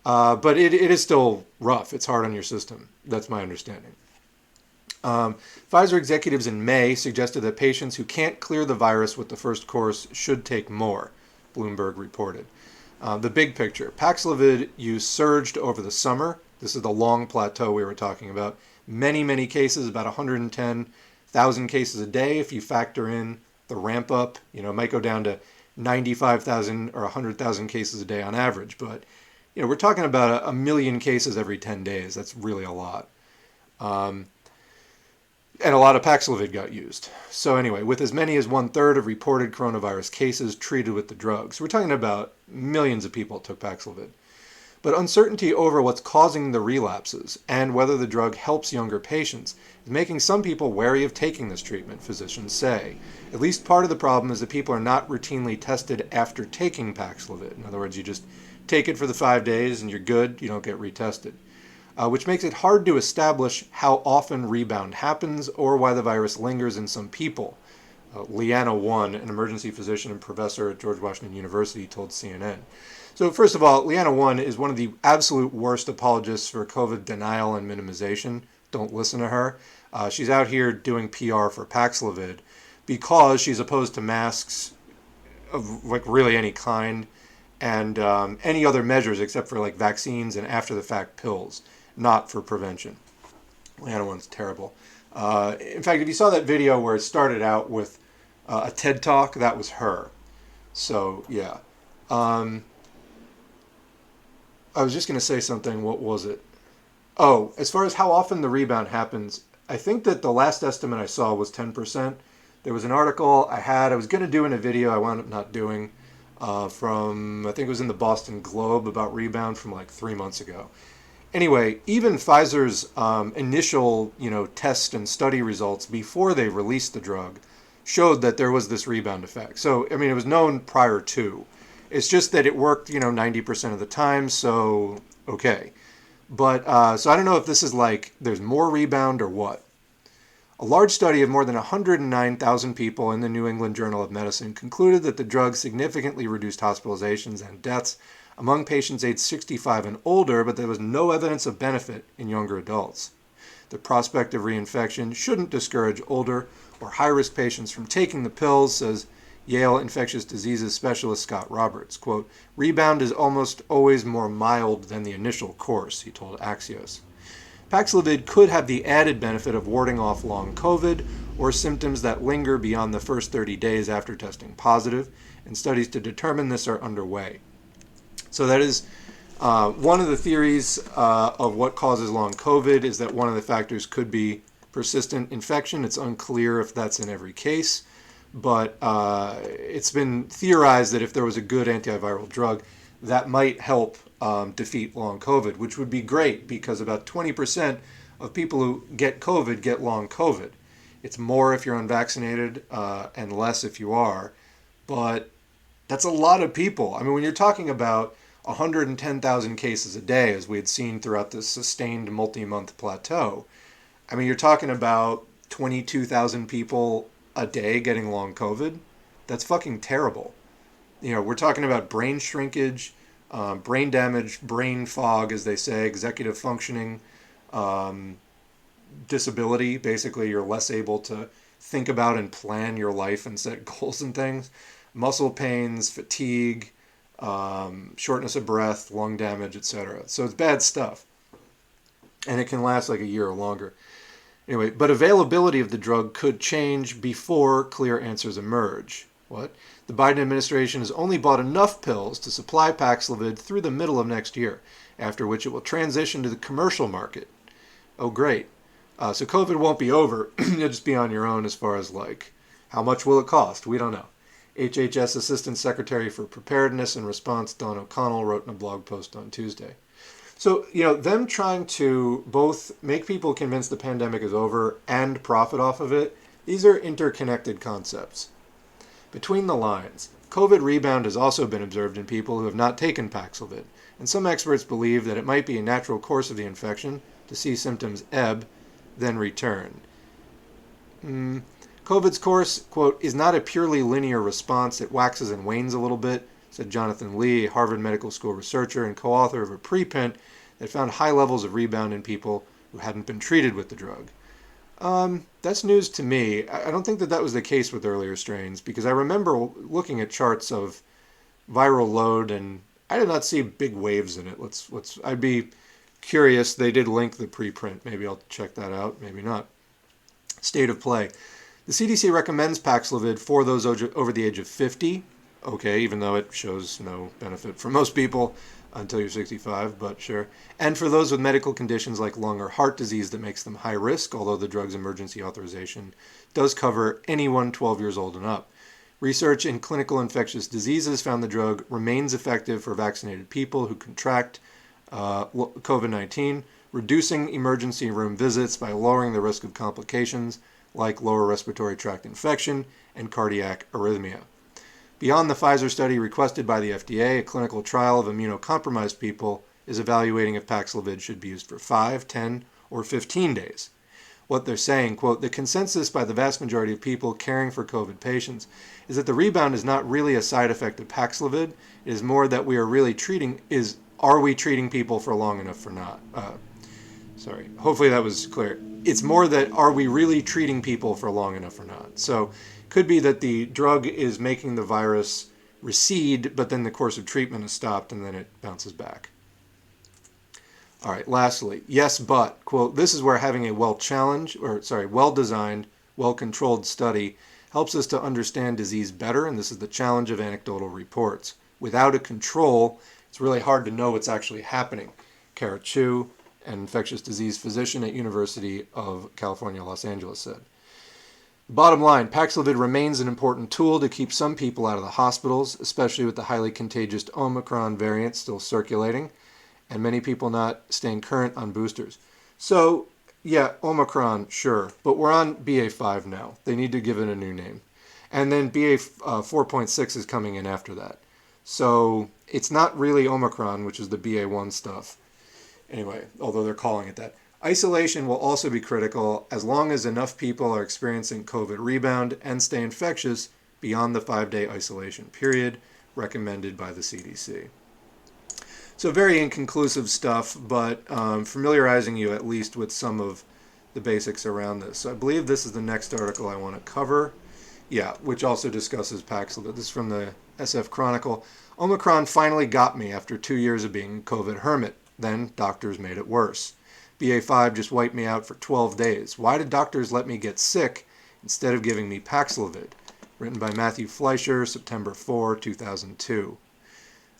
But it is still rough. It's hard on your system. That's my understanding. Pfizer executives in May suggested that patients who can't clear the virus with the first course should take more, Bloomberg reported. The big picture. Paxlovid use surged over the summer. This is the long plateau we were talking about. Many, many cases, about 110,000 cases a day if you factor in the ramp up. It might go down to 95,000 or 100,000 cases a day on average. But, we're talking about a million cases every 10 days. That's really a lot. And a lot of Paxlovid got used. So anyway, with as many as 1/3 of reported coronavirus cases treated with the drug. So we're talking about millions of people took Paxlovid. But uncertainty over what's causing the relapses and whether the drug helps younger patients is making some people wary of taking this treatment, physicians say. At least part of the problem is that people are not routinely tested after taking Paxlovid. In other words, you just take it for the 5 days and you're good, you don't get retested. Which makes it hard to establish how often rebound happens or why the virus lingers in some people. Leanna One, an emergency physician and professor at George Washington University, told CNN. So first of all, Leanna One is one of the absolute worst apologists for COVID denial and minimization. Don't listen to her. She's out here doing PR for Paxlovid because she's opposed to masks of really any kind and any other measures except for vaccines and after-the-fact pills. Not for prevention. Leanna One's terrible. In fact, if you saw that video where it started out with a TED Talk, that was her. So, yeah. I was just going to say something. What was it? Oh, as far as how often the rebound happens, I think that the last estimate I saw was 10%. There was an article I was going to do in a video I wound up not doing from, I think it was in the Boston Globe about rebound from 3 months ago. Anyway, even Pfizer's initial, test and study results before they released the drug showed that there was this rebound effect. So, it was known prior to. It's just that it worked, 90% of the time, so okay. But, so I don't know if this is there's more rebound or what. A large study of more than 109,000 people in the New England Journal of Medicine concluded that the drug significantly reduced hospitalizations and deaths among patients aged 65 and older, but there was no evidence of benefit in younger adults. The prospect of reinfection shouldn't discourage older or high-risk patients from taking the pills, says Yale infectious diseases specialist Scott Roberts. Quote, rebound is almost always more mild than the initial course, he told Axios. Paxlovid could have the added benefit of warding off long COVID or symptoms that linger beyond the first 30 days after testing positive, and studies to determine this are underway. So that is one of the theories of what causes long COVID is that one of the factors could be persistent infection. It's unclear if that's in every case, but it's been theorized that if there was a good antiviral drug, that might help defeat long COVID, which would be great because about 20% of people who get COVID get long COVID. It's more if you're unvaccinated and less if you are, but that's a lot of people. When you're talking about 110,000 cases a day, as we had seen throughout this sustained multi-month plateau, you're talking about 22,000 people a day getting long COVID. That's fucking terrible. We're talking about brain shrinkage, brain damage, brain fog, as they say, executive functioning, disability. Basically, you're less able to think about and plan your life and set goals and things. Muscle pains, fatigue, shortness of breath, lung damage, etc. So it's bad stuff. And it can last a year or longer. Anyway, but availability of the drug could change before clear answers emerge. What? The Biden administration has only bought enough pills to supply Paxlovid through the middle of next year, after which it will transition to the commercial market. Oh, great. So COVID won't be over. You'll just be on your own as far as how much will it cost? We don't know. HHS Assistant Secretary for Preparedness and Response Dawn O'Connell wrote in a blog post on Tuesday. So, them trying to both make people convinced the pandemic is over and profit off of it, these are interconnected concepts. Between the lines, COVID rebound has also been observed in people who have not taken Paxlovid, and some experts believe that it might be a natural course of the infection to see symptoms ebb, then return. COVID's course, quote, is not a purely linear response. It waxes and wanes a little bit, said Jonathan Lee, Harvard Medical School researcher and co-author of a preprint that found high levels of rebound in people who hadn't been treated with the drug. That's news to me. I don't think that that was the case with earlier strains because I remember looking at charts of viral load and I did not see big waves in it. I'd be curious. They did link the preprint. Maybe I'll check that out. Maybe not. State of play. The CDC recommends Paxlovid for those over the age of 50. Okay, even though it shows no benefit for most people until you're 65, but sure. And for those with medical conditions like lung or heart disease that makes them high risk, although the drug's emergency authorization does cover anyone 12 years old and up. Research in clinical infectious diseases found the drug remains effective for vaccinated people who contract COVID-19, reducing emergency room visits by lowering the risk of complications like lower respiratory tract infection and cardiac arrhythmia. Beyond the Pfizer study requested by the FDA, a clinical trial of immunocompromised people is evaluating if Paxlovid should be used for 5, 10, or 15 days. What they're saying, quote, the consensus by the vast majority of people caring for COVID patients is that the rebound is not really a side effect of Paxlovid. It is more that are we treating people for long enough or not? Hopefully that was clear. It's more that are we really treating people for long enough or not? So it could be that the drug is making the virus recede, but then the course of treatment is stopped and then it bounces back. All right, lastly, yes, but, quote, this is where having a well-designed, well-controlled study helps us to understand disease better, and this is the challenge of anecdotal reports. Without a control, it's really hard to know what's actually happening. Kara Chu, an infectious disease physician at University of California, Los Angeles, said. Bottom line, Paxlovid remains an important tool to keep some people out of the hospitals, especially with the highly contagious Omicron variant still circulating, and many people not staying current on boosters. So, yeah, Omicron, sure, but we're on BA5 now. They need to give it a new name. And then BA 4.6 is coming in after that. So it's not really Omicron, which is the BA1 stuff. Anyway, although they're calling it that. Isolation will also be critical as long as enough people are experiencing COVID rebound and stay infectious beyond the 5-day isolation period recommended by the CDC. So very inconclusive stuff, but familiarizing you at least with some of the basics around this. So I believe this is the next article I want to cover. Yeah, which also discusses Paxlovid. This is from the SF Chronicle. Omicron finally got me after 2 years of being COVID hermit. Then doctors made it worse. BA5 just wiped me out for 12 days. Why did doctors let me get sick instead of giving me Paxlovid? Written by Matthew Fleischer, September 4, 2002.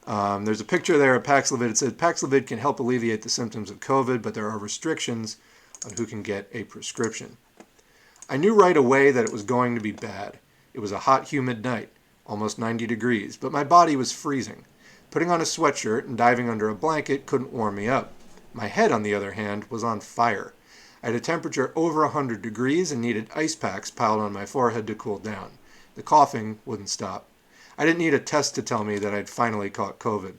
There's a picture there of Paxlovid. It says Paxlovid can help alleviate the symptoms of COVID, but there are restrictions on who can get a prescription. I knew right away that it was going to be bad. It was a hot, humid night, almost 90 degrees, but my body was freezing. Putting on a sweatshirt and diving under a blanket couldn't warm me up. My head, on the other hand, was on fire. I had a temperature over 100 degrees and needed ice packs piled on my forehead to cool down. The coughing wouldn't stop. I didn't need a test to tell me that I'd finally caught COVID.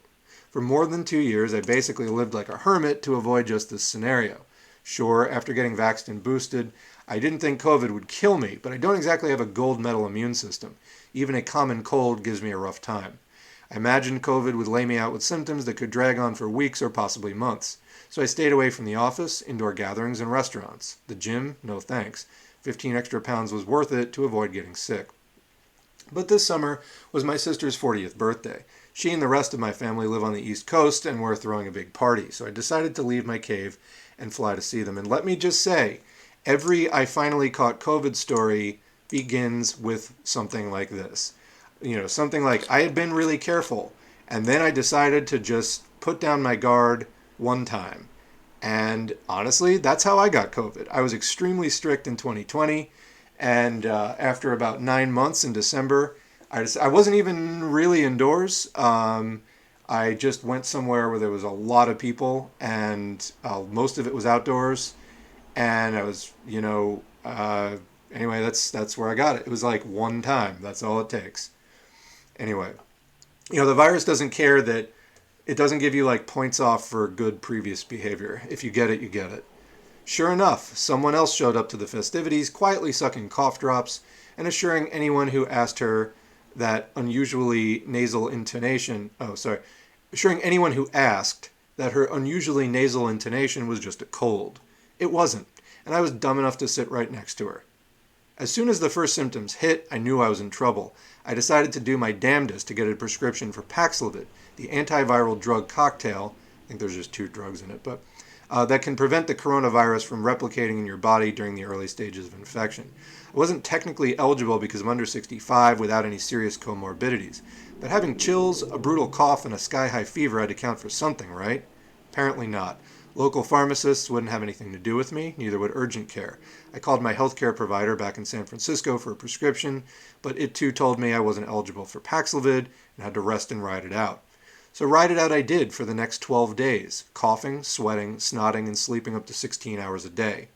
For more than 2 years, I basically lived like a hermit to avoid just this scenario. Sure, after getting vaxxed and boosted, I didn't think COVID would kill me, but I don't exactly have a gold medal immune system. Even a common cold gives me a rough time. I imagined COVID would lay me out with symptoms that could drag on for weeks or possibly months. So I stayed away from the office, indoor gatherings, and restaurants. The gym, no thanks. 15 extra pounds was worth it to avoid getting sick. But this summer was my sister's 40th birthday. She and the rest of my family live on the East Coast and were throwing a big party, so I decided to leave my cave and fly to see them. And let me just say, every I finally caught COVID story begins with something like this. Something like, I had been really careful, and then I decided to just put down my guard one time. And honestly, that's how I got COVID. I was extremely strict in 2020, and after about 9 months in December, I wasn't even really indoors. I just went somewhere where there was a lot of people, and most of it was outdoors. And I was, anyway, that's where I got it. It was like one time. That's all it takes. Anyway, the virus doesn't care that it doesn't give you like points off for good previous behavior. If you get it, you get it. Sure enough, someone else showed up to the festivities, quietly sucking cough drops and assuring anyone who asked her that unusually nasal intonation, assuring anyone who asked that her unusually nasal intonation was just a cold. It wasn't. and I was dumb enough to sit right next to her. As soon as the first symptoms hit, I knew I was in trouble. I decided to do my damnedest to get a prescription for Paxlovid, the antiviral drug cocktail, I think there's just 2 drugs in it, but that can prevent the coronavirus from replicating in your body during the early stages of infection. I wasn't technically eligible because I'm under 65 without any serious comorbidities, but having chills, a brutal cough, and a sky-high fever had to count for something, right? Apparently not. Local pharmacists wouldn't have anything to do with me, neither would urgent care. I called my healthcare provider back in San Francisco for a prescription, but it too told me I wasn't eligible for Paxlovid and had to rest and ride it out. So ride it out I did for the next 12 days, coughing, sweating, snotting, and sleeping up to 16 hours a day.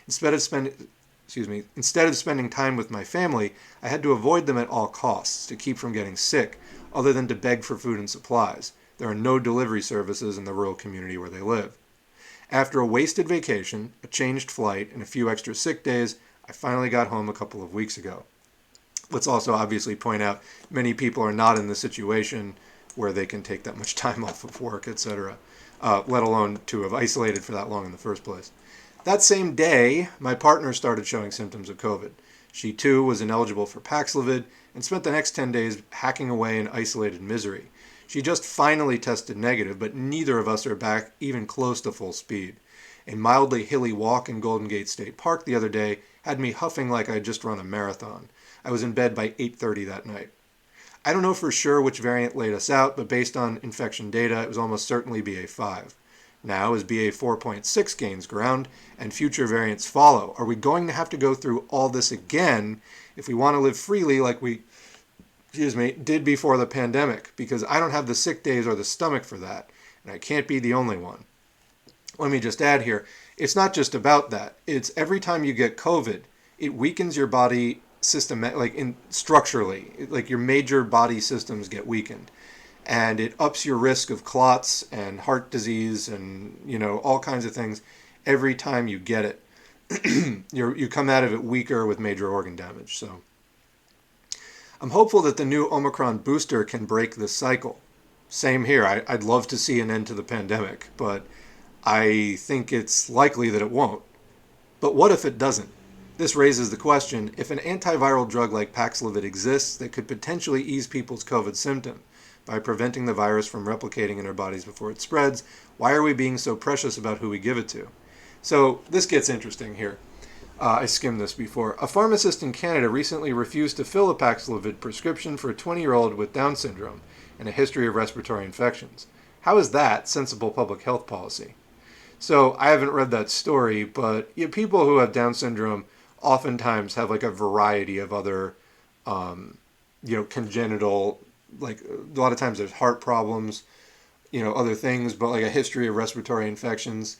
Instead of spending time with my family, I had to avoid them at all costs to keep from getting sick, other than to beg for food and supplies. There are no delivery services in the rural community where they live. After a wasted vacation, a changed flight, and a few extra sick days, I finally got home a couple of weeks ago. Let's also obviously point out many people are not in the situation where they can take that much time off of work, etc., let alone to have isolated for that long in the first place. That same day, my partner started showing symptoms of COVID. She too was ineligible for Paxlovid and spent the next 10 days hacking away in isolated misery. She just finally tested negative, but neither of us are back even close to full speed. A mildly hilly walk in Golden Gate State Park the other day had me huffing like I'd just run a marathon. I was in bed by 8:30 that night. I don't know for sure which variant laid us out, but based on infection data, it was almost certainly BA5. Now, as BA4.6 gains ground and future variants follow, are we going to have to go through all this again if we want to live freely like we did before the pandemic? Because I don't have the sick days or the stomach for that, and I can't be the only one. Let me just add here, it's not just about that. It's every time you get COVID, it weakens your body structurally, like your major body systems get weakened. And it ups your risk of clots and heart disease and, all kinds of things every time you get it. You come out of it weaker with major organ damage. So I'm hopeful that the new Omicron booster can break this cycle. Same here. I'd love to see an end to the pandemic, but I think it's likely that it won't. But what if it doesn't? This raises the question, if an antiviral drug like Paxlovid exists that could potentially ease people's COVID symptom by preventing the virus from replicating in our bodies before it spreads, why are we being so precious about who we give it to? So this gets interesting here. I skimmed this before. A pharmacist in Canada recently refused to fill a Paxlovid prescription for a 20-year-old with Down syndrome and a history of respiratory infections. How is that sensible public health policy? So I haven't read that story, but people who have Down syndrome oftentimes have like a variety of other, congenital, like a lot of times there's heart problems, other things, but like a history of respiratory infections.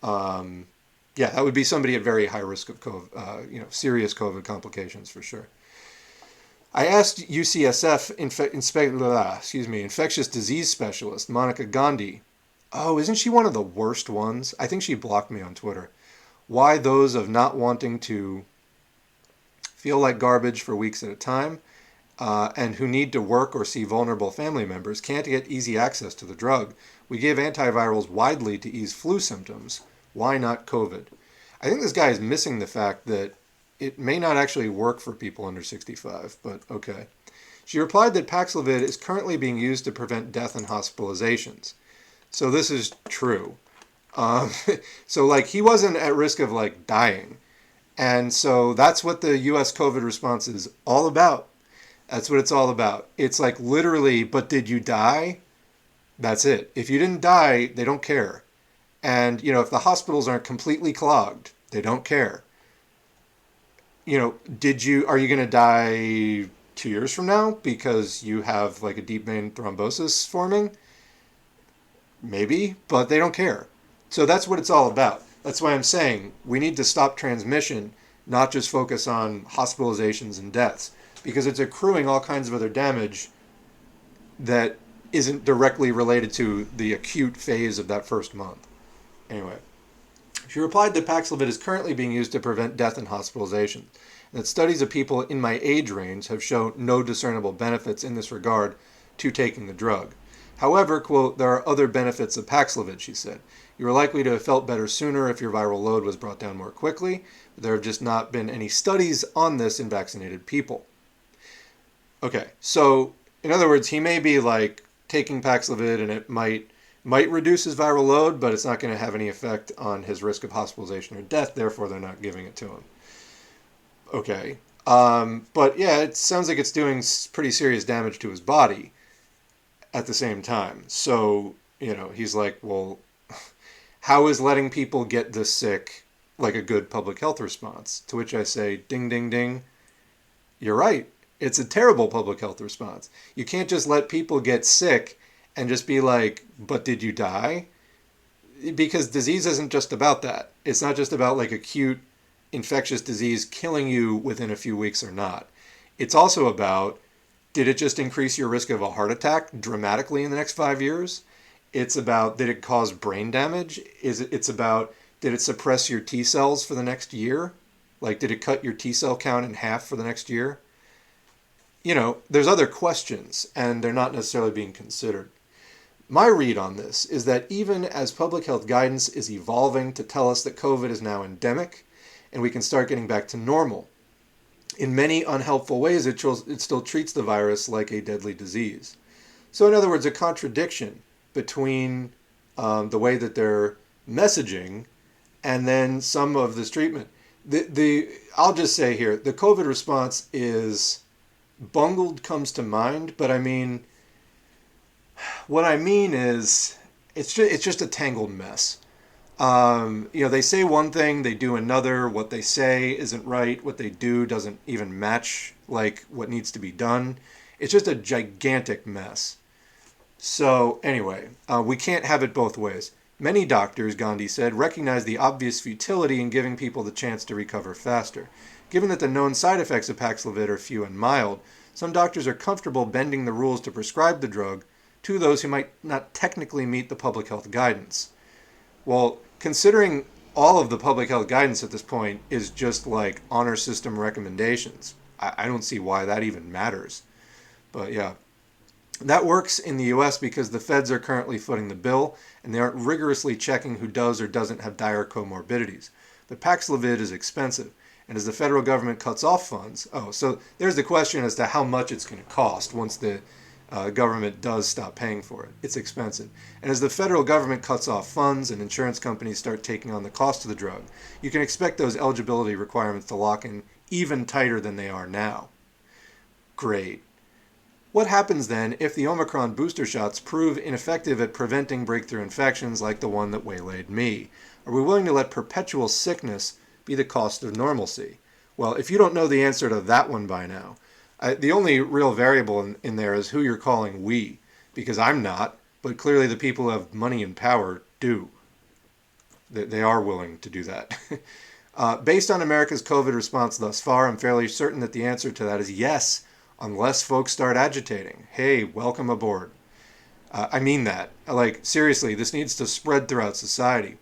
That would be somebody at very high risk of COVID, serious COVID complications for sure. I asked UCSF infectious disease specialist Monica Gandhi. Oh, isn't she one of the worst ones? I think she blocked me on Twitter. Why those of not wanting to feel like garbage for weeks at a time and who need to work or see vulnerable family members can't get easy access to the drug. We give antivirals widely to ease flu symptoms. Why not COVID? I think this guy is missing the fact that it may not actually work for people under 65, but okay. She replied that Paxlovid is currently being used to prevent death and hospitalizations. So this is true. So he wasn't at risk of dying. And so that's what the US COVID response is all about. That's what it's all about. It's literally, but did you die? That's it. If you didn't die, they don't care. And, if the hospitals aren't completely clogged, they don't care. Are you going to die 2 years from now because you have a deep vein thrombosis forming? Maybe, but they don't care. So that's what it's all about. That's why I'm saying we need to stop transmission, not just focus on hospitalizations and deaths, because it's accruing all kinds of other damage that isn't directly related to the acute phase of that first month. Anyway, she replied that Paxlovid is currently being used to prevent death and hospitalization, and that studies of people in my age range have shown no discernible benefits in this regard to taking the drug. However, quote, there are other benefits of Paxlovid, she said. You are likely to have felt better sooner if your viral load was brought down more quickly. But there have just not been any studies on this in vaccinated people. Okay, so in other words, he may be like taking Paxlovid and it might reduce his viral load, but it's not going to have any effect on his risk of hospitalization or death. Therefore, they're not giving it to him. Okay, but yeah, it sounds like it's doing pretty serious damage to his body at the same time. So, he's like, well, how is letting people get this sick like a good public health response? To which I say, ding, ding, ding. You're right. It's a terrible public health response. You can't just let people get sick and just be like, but did you die? Because disease isn't just about that. It's not just about like acute infectious disease killing you within a few weeks or not. It's also about, did it just increase your risk of a heart attack dramatically in the next 5 years? It's about, did it cause brain damage? It's about, did it suppress your T cells for the next year? Like, did it cut your T cell count in half for the next year? There's other questions, and they're not necessarily being considered. My read on this is that even as public health guidance is evolving to tell us that COVID is now endemic, and we can start getting back to normal, in many unhelpful ways, it still treats the virus like a deadly disease. So in other words, a contradiction between the way that they're messaging and then some of this treatment. I'll just say here, the COVID response is bungled comes to mind, but what I mean is it's just a tangled mess. They say one thing, they do another. What they say isn't right. What they do doesn't even match like what needs to be done. It's just a gigantic mess. So anyway, we can't have it both ways. Many doctors, Gandhi said, recognize the obvious futility in giving people the chance to recover faster. Given that the known side effects of Paxlovid are few and mild, some doctors are comfortable bending the rules to prescribe the drug to those who might not technically meet the public health guidance. Well, considering all of the public health guidance at this point is just like honor system recommendations, I don't see why that even matters. But yeah, that works in the US because the feds are currently footing the bill and they aren't rigorously checking who does or doesn't have dire comorbidities. But Paxlovid is expensive, and as the federal government cuts off funds, so there's the question as to how much it's going to cost once the government does stop paying for it. It's expensive. And as the federal government cuts off funds and insurance companies start taking on the cost of the drug, you can expect those eligibility requirements to lock in even tighter than they are now. Great. What happens then if the Omicron booster shots prove ineffective at preventing breakthrough infections like the one that waylaid me? Are we willing to let perpetual sickness be the cost of normalcy? Well, if you don't know the answer to that one by now, the only real variable in there is who you're calling we, because I'm not, but clearly the people who have money and power do. They are willing to do that. Based on America's COVID response thus far, I'm fairly certain that the answer to that is yes, unless folks start agitating. Hey, welcome aboard. I mean that. Like, seriously, this needs to spread throughout society.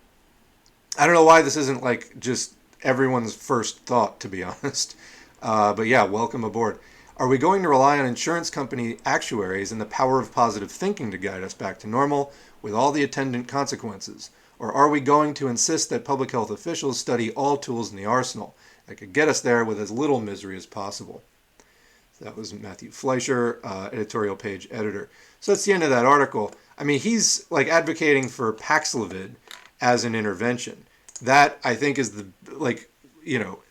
I don't know why this isn't like just everyone's first thought, to be honest. But yeah, welcome aboard. Are we going to rely on insurance company actuaries and the power of positive thinking to guide us back to normal with all the attendant consequences? Or are we going to insist that public health officials study all tools in the arsenal that could get us there with as little misery as possible? That was Matthew Fleischer, editorial page editor. So that's the end of that article. I mean, he's like advocating for Paxlovid as an intervention. That, I think, is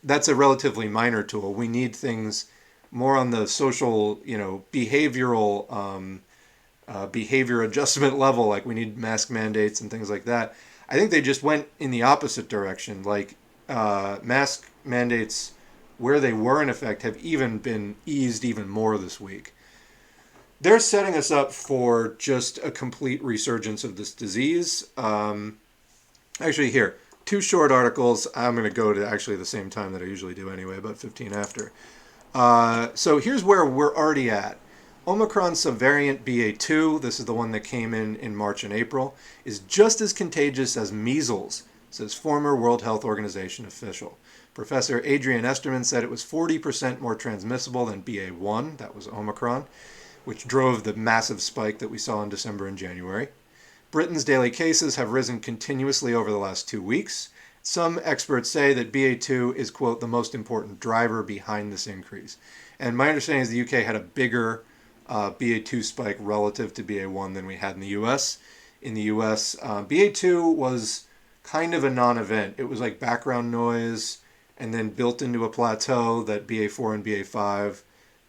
that's a relatively minor tool. We need things more on the social, behavioral, behavior adjustment level. Like we need mask mandates and things like that. I think they just went in the opposite direction. Like mask mandates, where they were in effect, have even been eased even more this week. They're setting us up for just a complete resurgence of this disease. Actually, here, 2 short articles. I'm going to go to actually the same time that I usually do anyway, about 15 after. So here's where we're already at. Omicron subvariant BA2, this is the one that came in March and April, is just as contagious as measles, says former World Health Organization official. Professor Adrian Esterman said it was 40% more transmissible than BA1, that was Omicron. which drove the massive spike that we saw in December and January. Britain's daily cases have risen continuously over the last 2 weeks. Some experts say that BA2 is, quote, the most important driver behind this increase. And my understanding is the UK had a bigger BA2 spike relative to BA1 than we had in the US. In the US, BA2 was kind of a non-event. It was like background noise and then built into a plateau that BA4 and BA5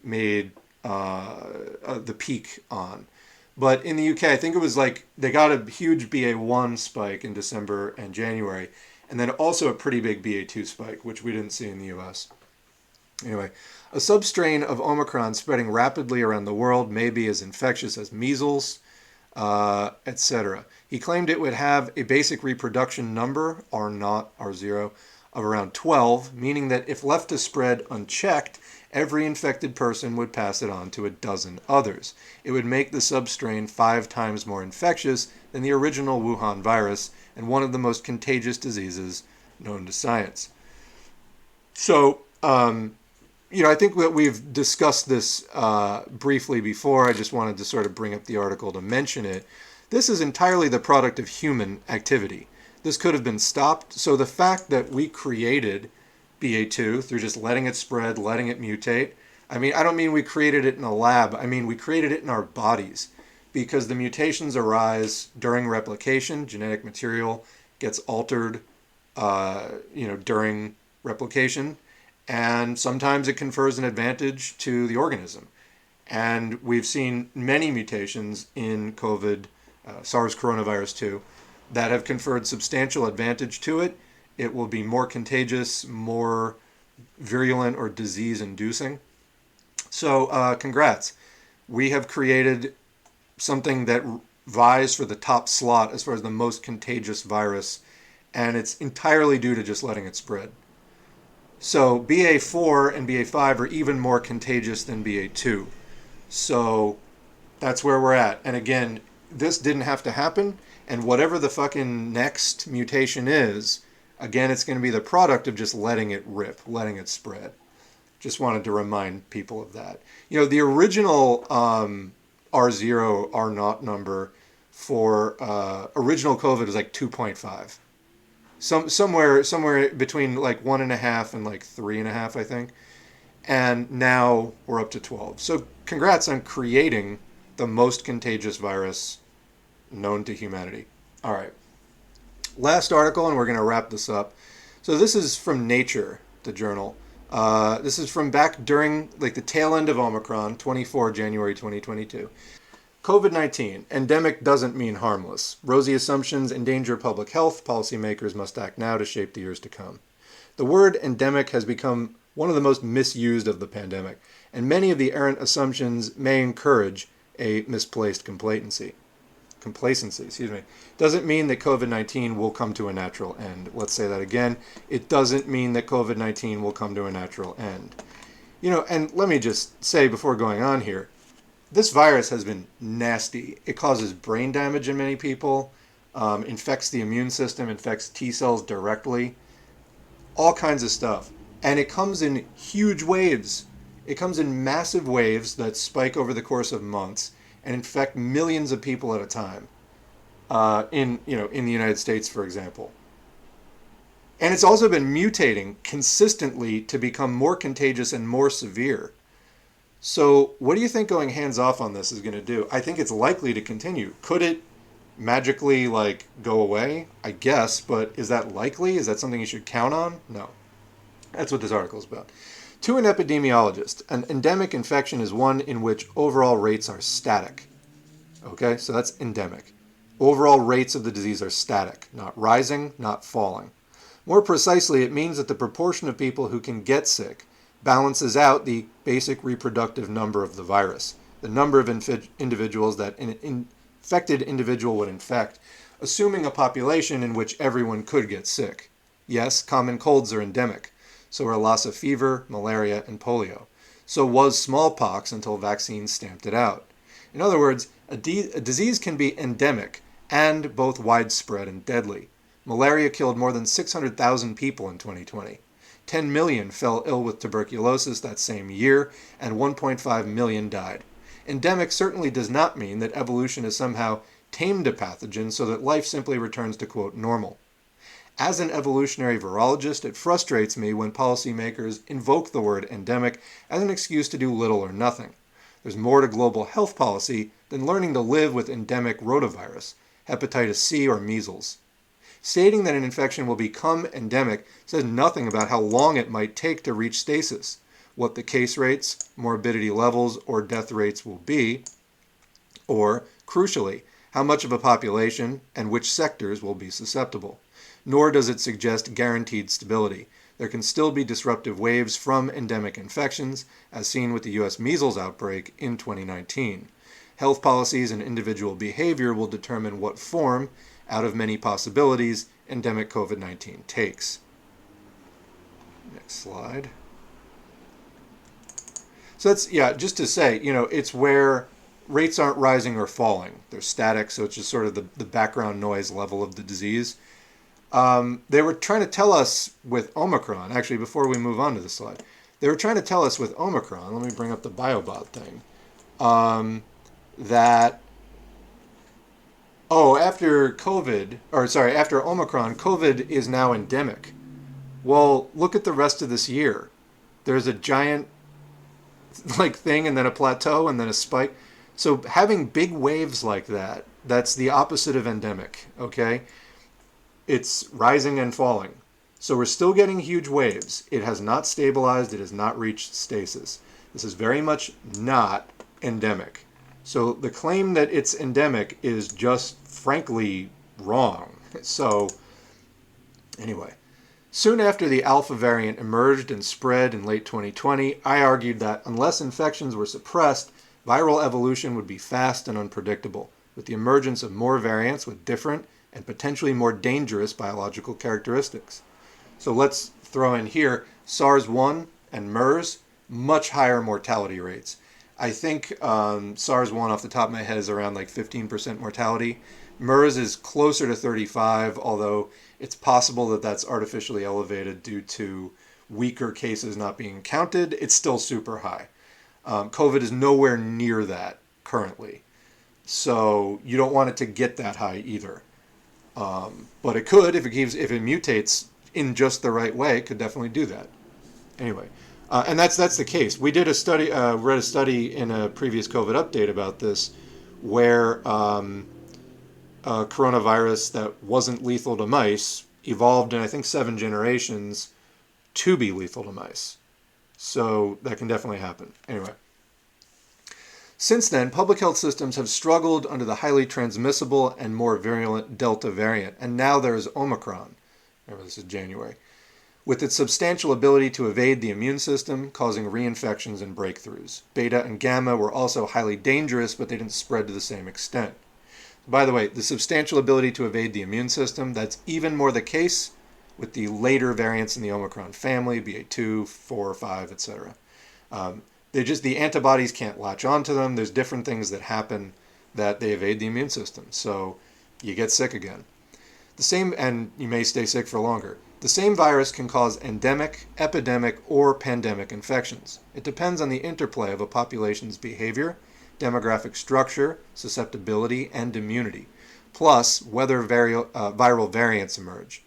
made the peak on. But in the UK, I think it was like they got a huge BA1 spike in December and January, and then also a pretty big BA2 spike, which we didn't see in the US. Anyway, a substrain of Omicron spreading rapidly around the world may be as infectious as measles, etc. He claimed it would have a basic reproduction number, R0, of around 12, meaning that if left to spread unchecked, every infected person would pass it on to a dozen others. It would make the substrain 5 times more infectious than the original Wuhan virus and one of the most contagious diseases known to science. So, I think that we've discussed this briefly before. I just wanted to sort of bring up the article to mention it. This is entirely the product of human activity. This could have been stopped. So the fact that we created BA2 through just letting it spread, letting it mutate. I mean, I don't mean we created it in a lab. I mean, we created it in our bodies because the mutations arise during replication. Genetic material gets altered, during replication. And sometimes it confers an advantage to the organism. And we've seen many mutations in COVID, SARS coronavirus 2, that have conferred substantial advantage to it. It will be more contagious, more virulent, or disease-inducing. So congrats. We have created something that vies for the top slot as far as the most contagious virus, and it's entirely due to just letting it spread. So BA4 and BA5 are even more contagious than BA2. So that's where we're at. And again, this didn't have to happen, and whatever the fucking next mutation is, again, it's going to be the product of just letting it rip, letting it spread. Just wanted to remind people of that. The original R0, R0 number for original COVID was like 2.5. Somewhere between like 1.5 and like 3.5, I think. And now we're up to 12. So congrats on creating the most contagious virus known to humanity. All right. Last article, and we're going to wrap this up. So this is from Nature, the journal. This is from back during like the tail end of Omicron, 24 January 2022. COVID-19. Endemic doesn't mean harmless. Rosy assumptions endanger public health. Policymakers must act now to shape the years to come. The word endemic has become one of the most misused of the pandemic, and many of the errant assumptions may encourage a misplaced complacency. Doesn't mean that COVID-19 will come to a natural end. Let's say that again. It doesn't mean that COVID-19 will come to a natural end. And let me just say before going on here, this virus has been nasty. It causes brain damage in many people, infects the immune system, infects T cells directly, all kinds of stuff. And it comes in huge waves. It comes in massive waves that spike over the course of months and infect millions of people at a time. In the United States, for example. And it's also been mutating consistently to become more contagious and more severe. So what do you think going hands-off on this is going to do? I think it's likely to continue. Could it magically, go away? I guess, but is that likely? Is that something you should count on? No. That's what this article is about. To an epidemiologist, an endemic infection is one in which overall rates are static. Okay, so that's endemic. Overall rates of the disease are static, not rising, not falling. More precisely, it means that the proportion of people who can get sick balances out the basic reproductive number of the virus, the number of individuals that an infected individual would infect, assuming a population in which everyone could get sick. Yes, common colds are endemic. So are Lassa fever, malaria, and polio. So was smallpox until vaccines stamped it out. In other words, a disease can be endemic and both widespread and deadly. Malaria killed more than 600,000 people in 2020. 10 million fell ill with tuberculosis that same year, and 1.5 million died. Endemic certainly does not mean that evolution has somehow tamed a pathogen so that life simply returns to, quote, normal. As an evolutionary virologist, it frustrates me when policymakers invoke the word endemic as an excuse to do little or nothing. There's more to global health policy than learning to live with endemic rotavirus, hepatitis C, or measles. Stating that an infection will become endemic says nothing about how long it might take to reach stasis, what the case rates, morbidity levels, or death rates will be, or, crucially, how much of a population and which sectors will be susceptible. Nor does it suggest guaranteed stability. There can still be disruptive waves from endemic infections, as seen with the U.S. measles outbreak in 2019. Health policies and individual behavior will determine what form, out of many possibilities, endemic COVID-19 takes. Next slide. So that's, just to say, it's where rates aren't rising or falling. They're static, so it's just sort of the background noise level of the disease. They were trying to tell us with Omicron, actually, before we move on to this slide, they were trying to tell us with Omicron, let me bring up the BioBot thing, that, after Omicron, COVID is now endemic. Well, look at the rest of this year. There's a giant, thing, and then a plateau, and then a spike. So having big waves like that, that's the opposite of endemic, okay? It's rising and falling. So we're still getting huge waves. It has not stabilized. It has not reached stasis. This is very much not endemic. So the claim that it's endemic is just frankly wrong. So anyway, soon after the Alpha variant emerged and spread in late 2020, I argued that unless infections were suppressed, viral evolution would be fast and unpredictable, with the emergence of more variants with different and potentially more dangerous biological characteristics. So let's throw in here SARS-1 and MERS, much higher mortality rates. I think SARS-1 off the top of my head is around 15% mortality. MERS is closer to 35, although it's possible that that's artificially elevated due to weaker cases not being counted. It's still super high. COVID is nowhere near that currently. So you don't want it to get that high either. But it could, if it mutates in just the right way, it could definitely do that. Anyway, and that's the case. We did a study, read a study in a previous COVID update about this, where a coronavirus that wasn't lethal to mice evolved in, I think, 7 generations to be lethal to mice. So that can definitely happen. Anyway. Since then, public health systems have struggled under the highly transmissible and more virulent Delta variant, and now there is Omicron. Remember, this is January. With its substantial ability to evade the immune system, causing reinfections and breakthroughs. Beta and Gamma were also highly dangerous, but they didn't spread to the same extent. By the way, the substantial ability to evade the immune system, that's even more the case with the later variants in the Omicron family, BA2, 4, 5, etc. The antibodies can't latch onto them. There's different things that happen that they evade the immune system. So you get sick again. And you may stay sick for longer. The same virus can cause endemic, epidemic, or pandemic infections. It depends on the interplay of a population's behavior, demographic structure, susceptibility, and immunity, plus whether viral variants emerge.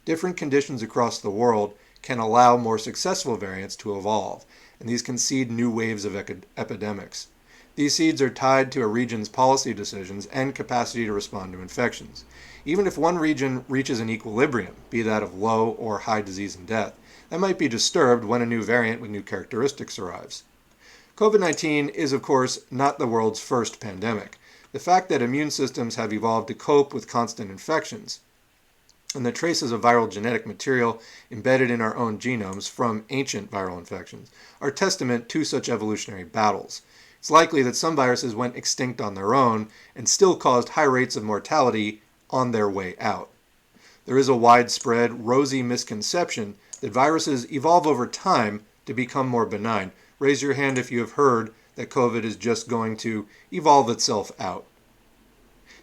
Different conditions across the world can allow more successful variants to evolve, and these can seed new waves of epidemics. These seeds are tied to a region's policy decisions and capacity to respond to infections. Even if one region reaches an equilibrium, be that of low or high disease and death, that might be disturbed when a new variant with new characteristics arrives. COVID-19 is, of course, not the world's first pandemic. The fact that immune systems have evolved to cope with constant infections and the traces of viral genetic material embedded in our own genomes from ancient viral infections are testament to such evolutionary battles. It's likely that some viruses went extinct on their own and still caused high rates of mortality on their way out. There is a widespread, rosy misconception that viruses evolve over time to become more benign. Raise your hand if you have heard that COVID is just going to evolve itself out.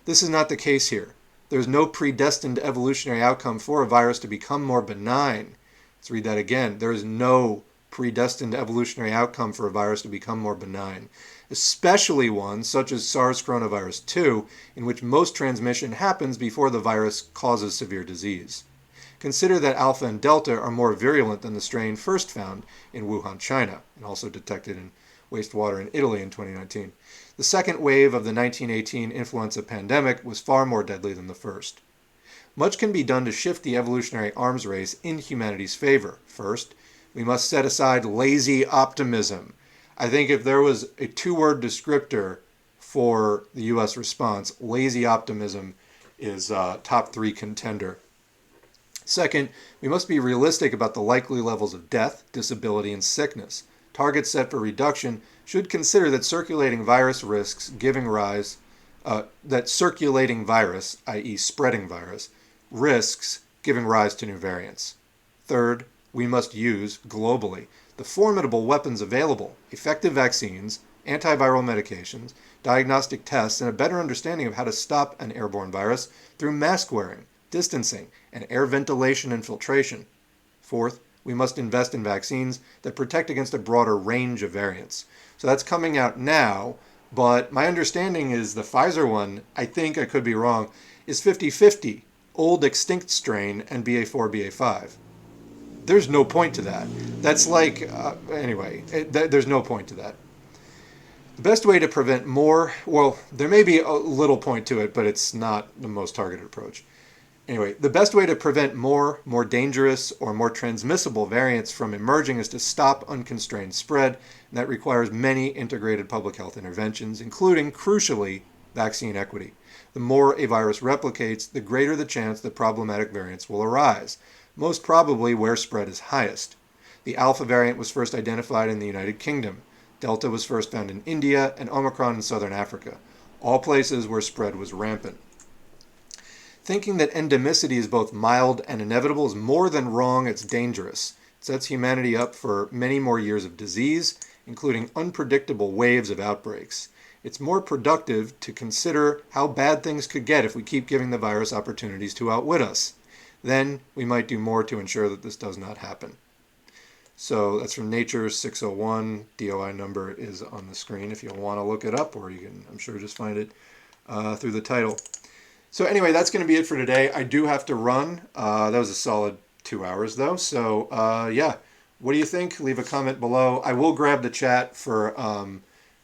This is not the case here. There's no predestined evolutionary outcome for a virus to become more benign. Let's read that again. There is no predestined evolutionary outcome for a virus to become more benign, especially one such as SARS coronavirus 2, in which most transmission happens before the virus causes severe disease. Consider that Alpha and Delta are more virulent than the strain first found in Wuhan, China, and also detected in wastewater in Italy in 2019. The second wave of the 1918 influenza pandemic was far more deadly than the first. Much can be done to shift the evolutionary arms race in humanity's favor. First, we must set aside lazy optimism. I think if there was a two-word descriptor for the U.S. response, lazy optimism is top 3 contender. Second, we must be realistic about the likely levels of death, disability, and sickness. Targets set for reduction should consider that circulating virus risks giving rise, that circulating virus, i.e. spreading virus, risks giving rise to new variants. Third, we must use, globally, the formidable weapons available, effective vaccines, antiviral medications, diagnostic tests, and a better understanding of how to stop an airborne virus through mask wearing, distancing, and air ventilation and filtration. Fourth, we must invest in vaccines that protect against a broader range of variants. So that's coming out now, but my understanding is the Pfizer one, I think I could be wrong, is 50-50, old extinct strain and BA4, BA5. There's no point to that. That's like, there's no point to that. The best way to prevent more, well, there may be a little point to it, but it's not the most targeted approach. Anyway, the best way to prevent more dangerous, or more transmissible variants from emerging is to stop unconstrained spread, and that requires many integrated public health interventions, including, crucially, vaccine equity. The more a virus replicates, the greater the chance that problematic variants will arise, most probably where spread is highest. The Alpha variant was first identified in the United Kingdom. Delta was first found in India, and Omicron in southern Africa, all places where spread was rampant. Thinking that endemicity is both mild and inevitable is more than wrong, it's dangerous. It sets humanity up for many more years of disease, including unpredictable waves of outbreaks. It's more productive to consider how bad things could get if we keep giving the virus opportunities to outwit us. Then we might do more to ensure that this does not happen. So that's from Nature 601. DOI number is on the screen if you want to look it up, or you can, I'm sure, just find it through the title. So anyway, that's going to be it for today. I do have to run. That was a solid 2 hours, though. So yeah, what do you think? Leave a comment below. I will grab the chat for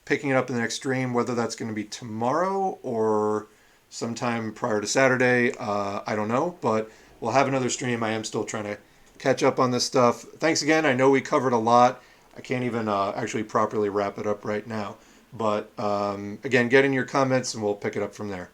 picking it up in the next stream, whether that's going to be tomorrow or sometime prior to Saturday. I don't know, but we'll have another stream. I am still trying to catch up on this stuff. Thanks again. I know we covered a lot. I can't even actually properly wrap it up right now. But again, get in your comments and we'll pick it up from there.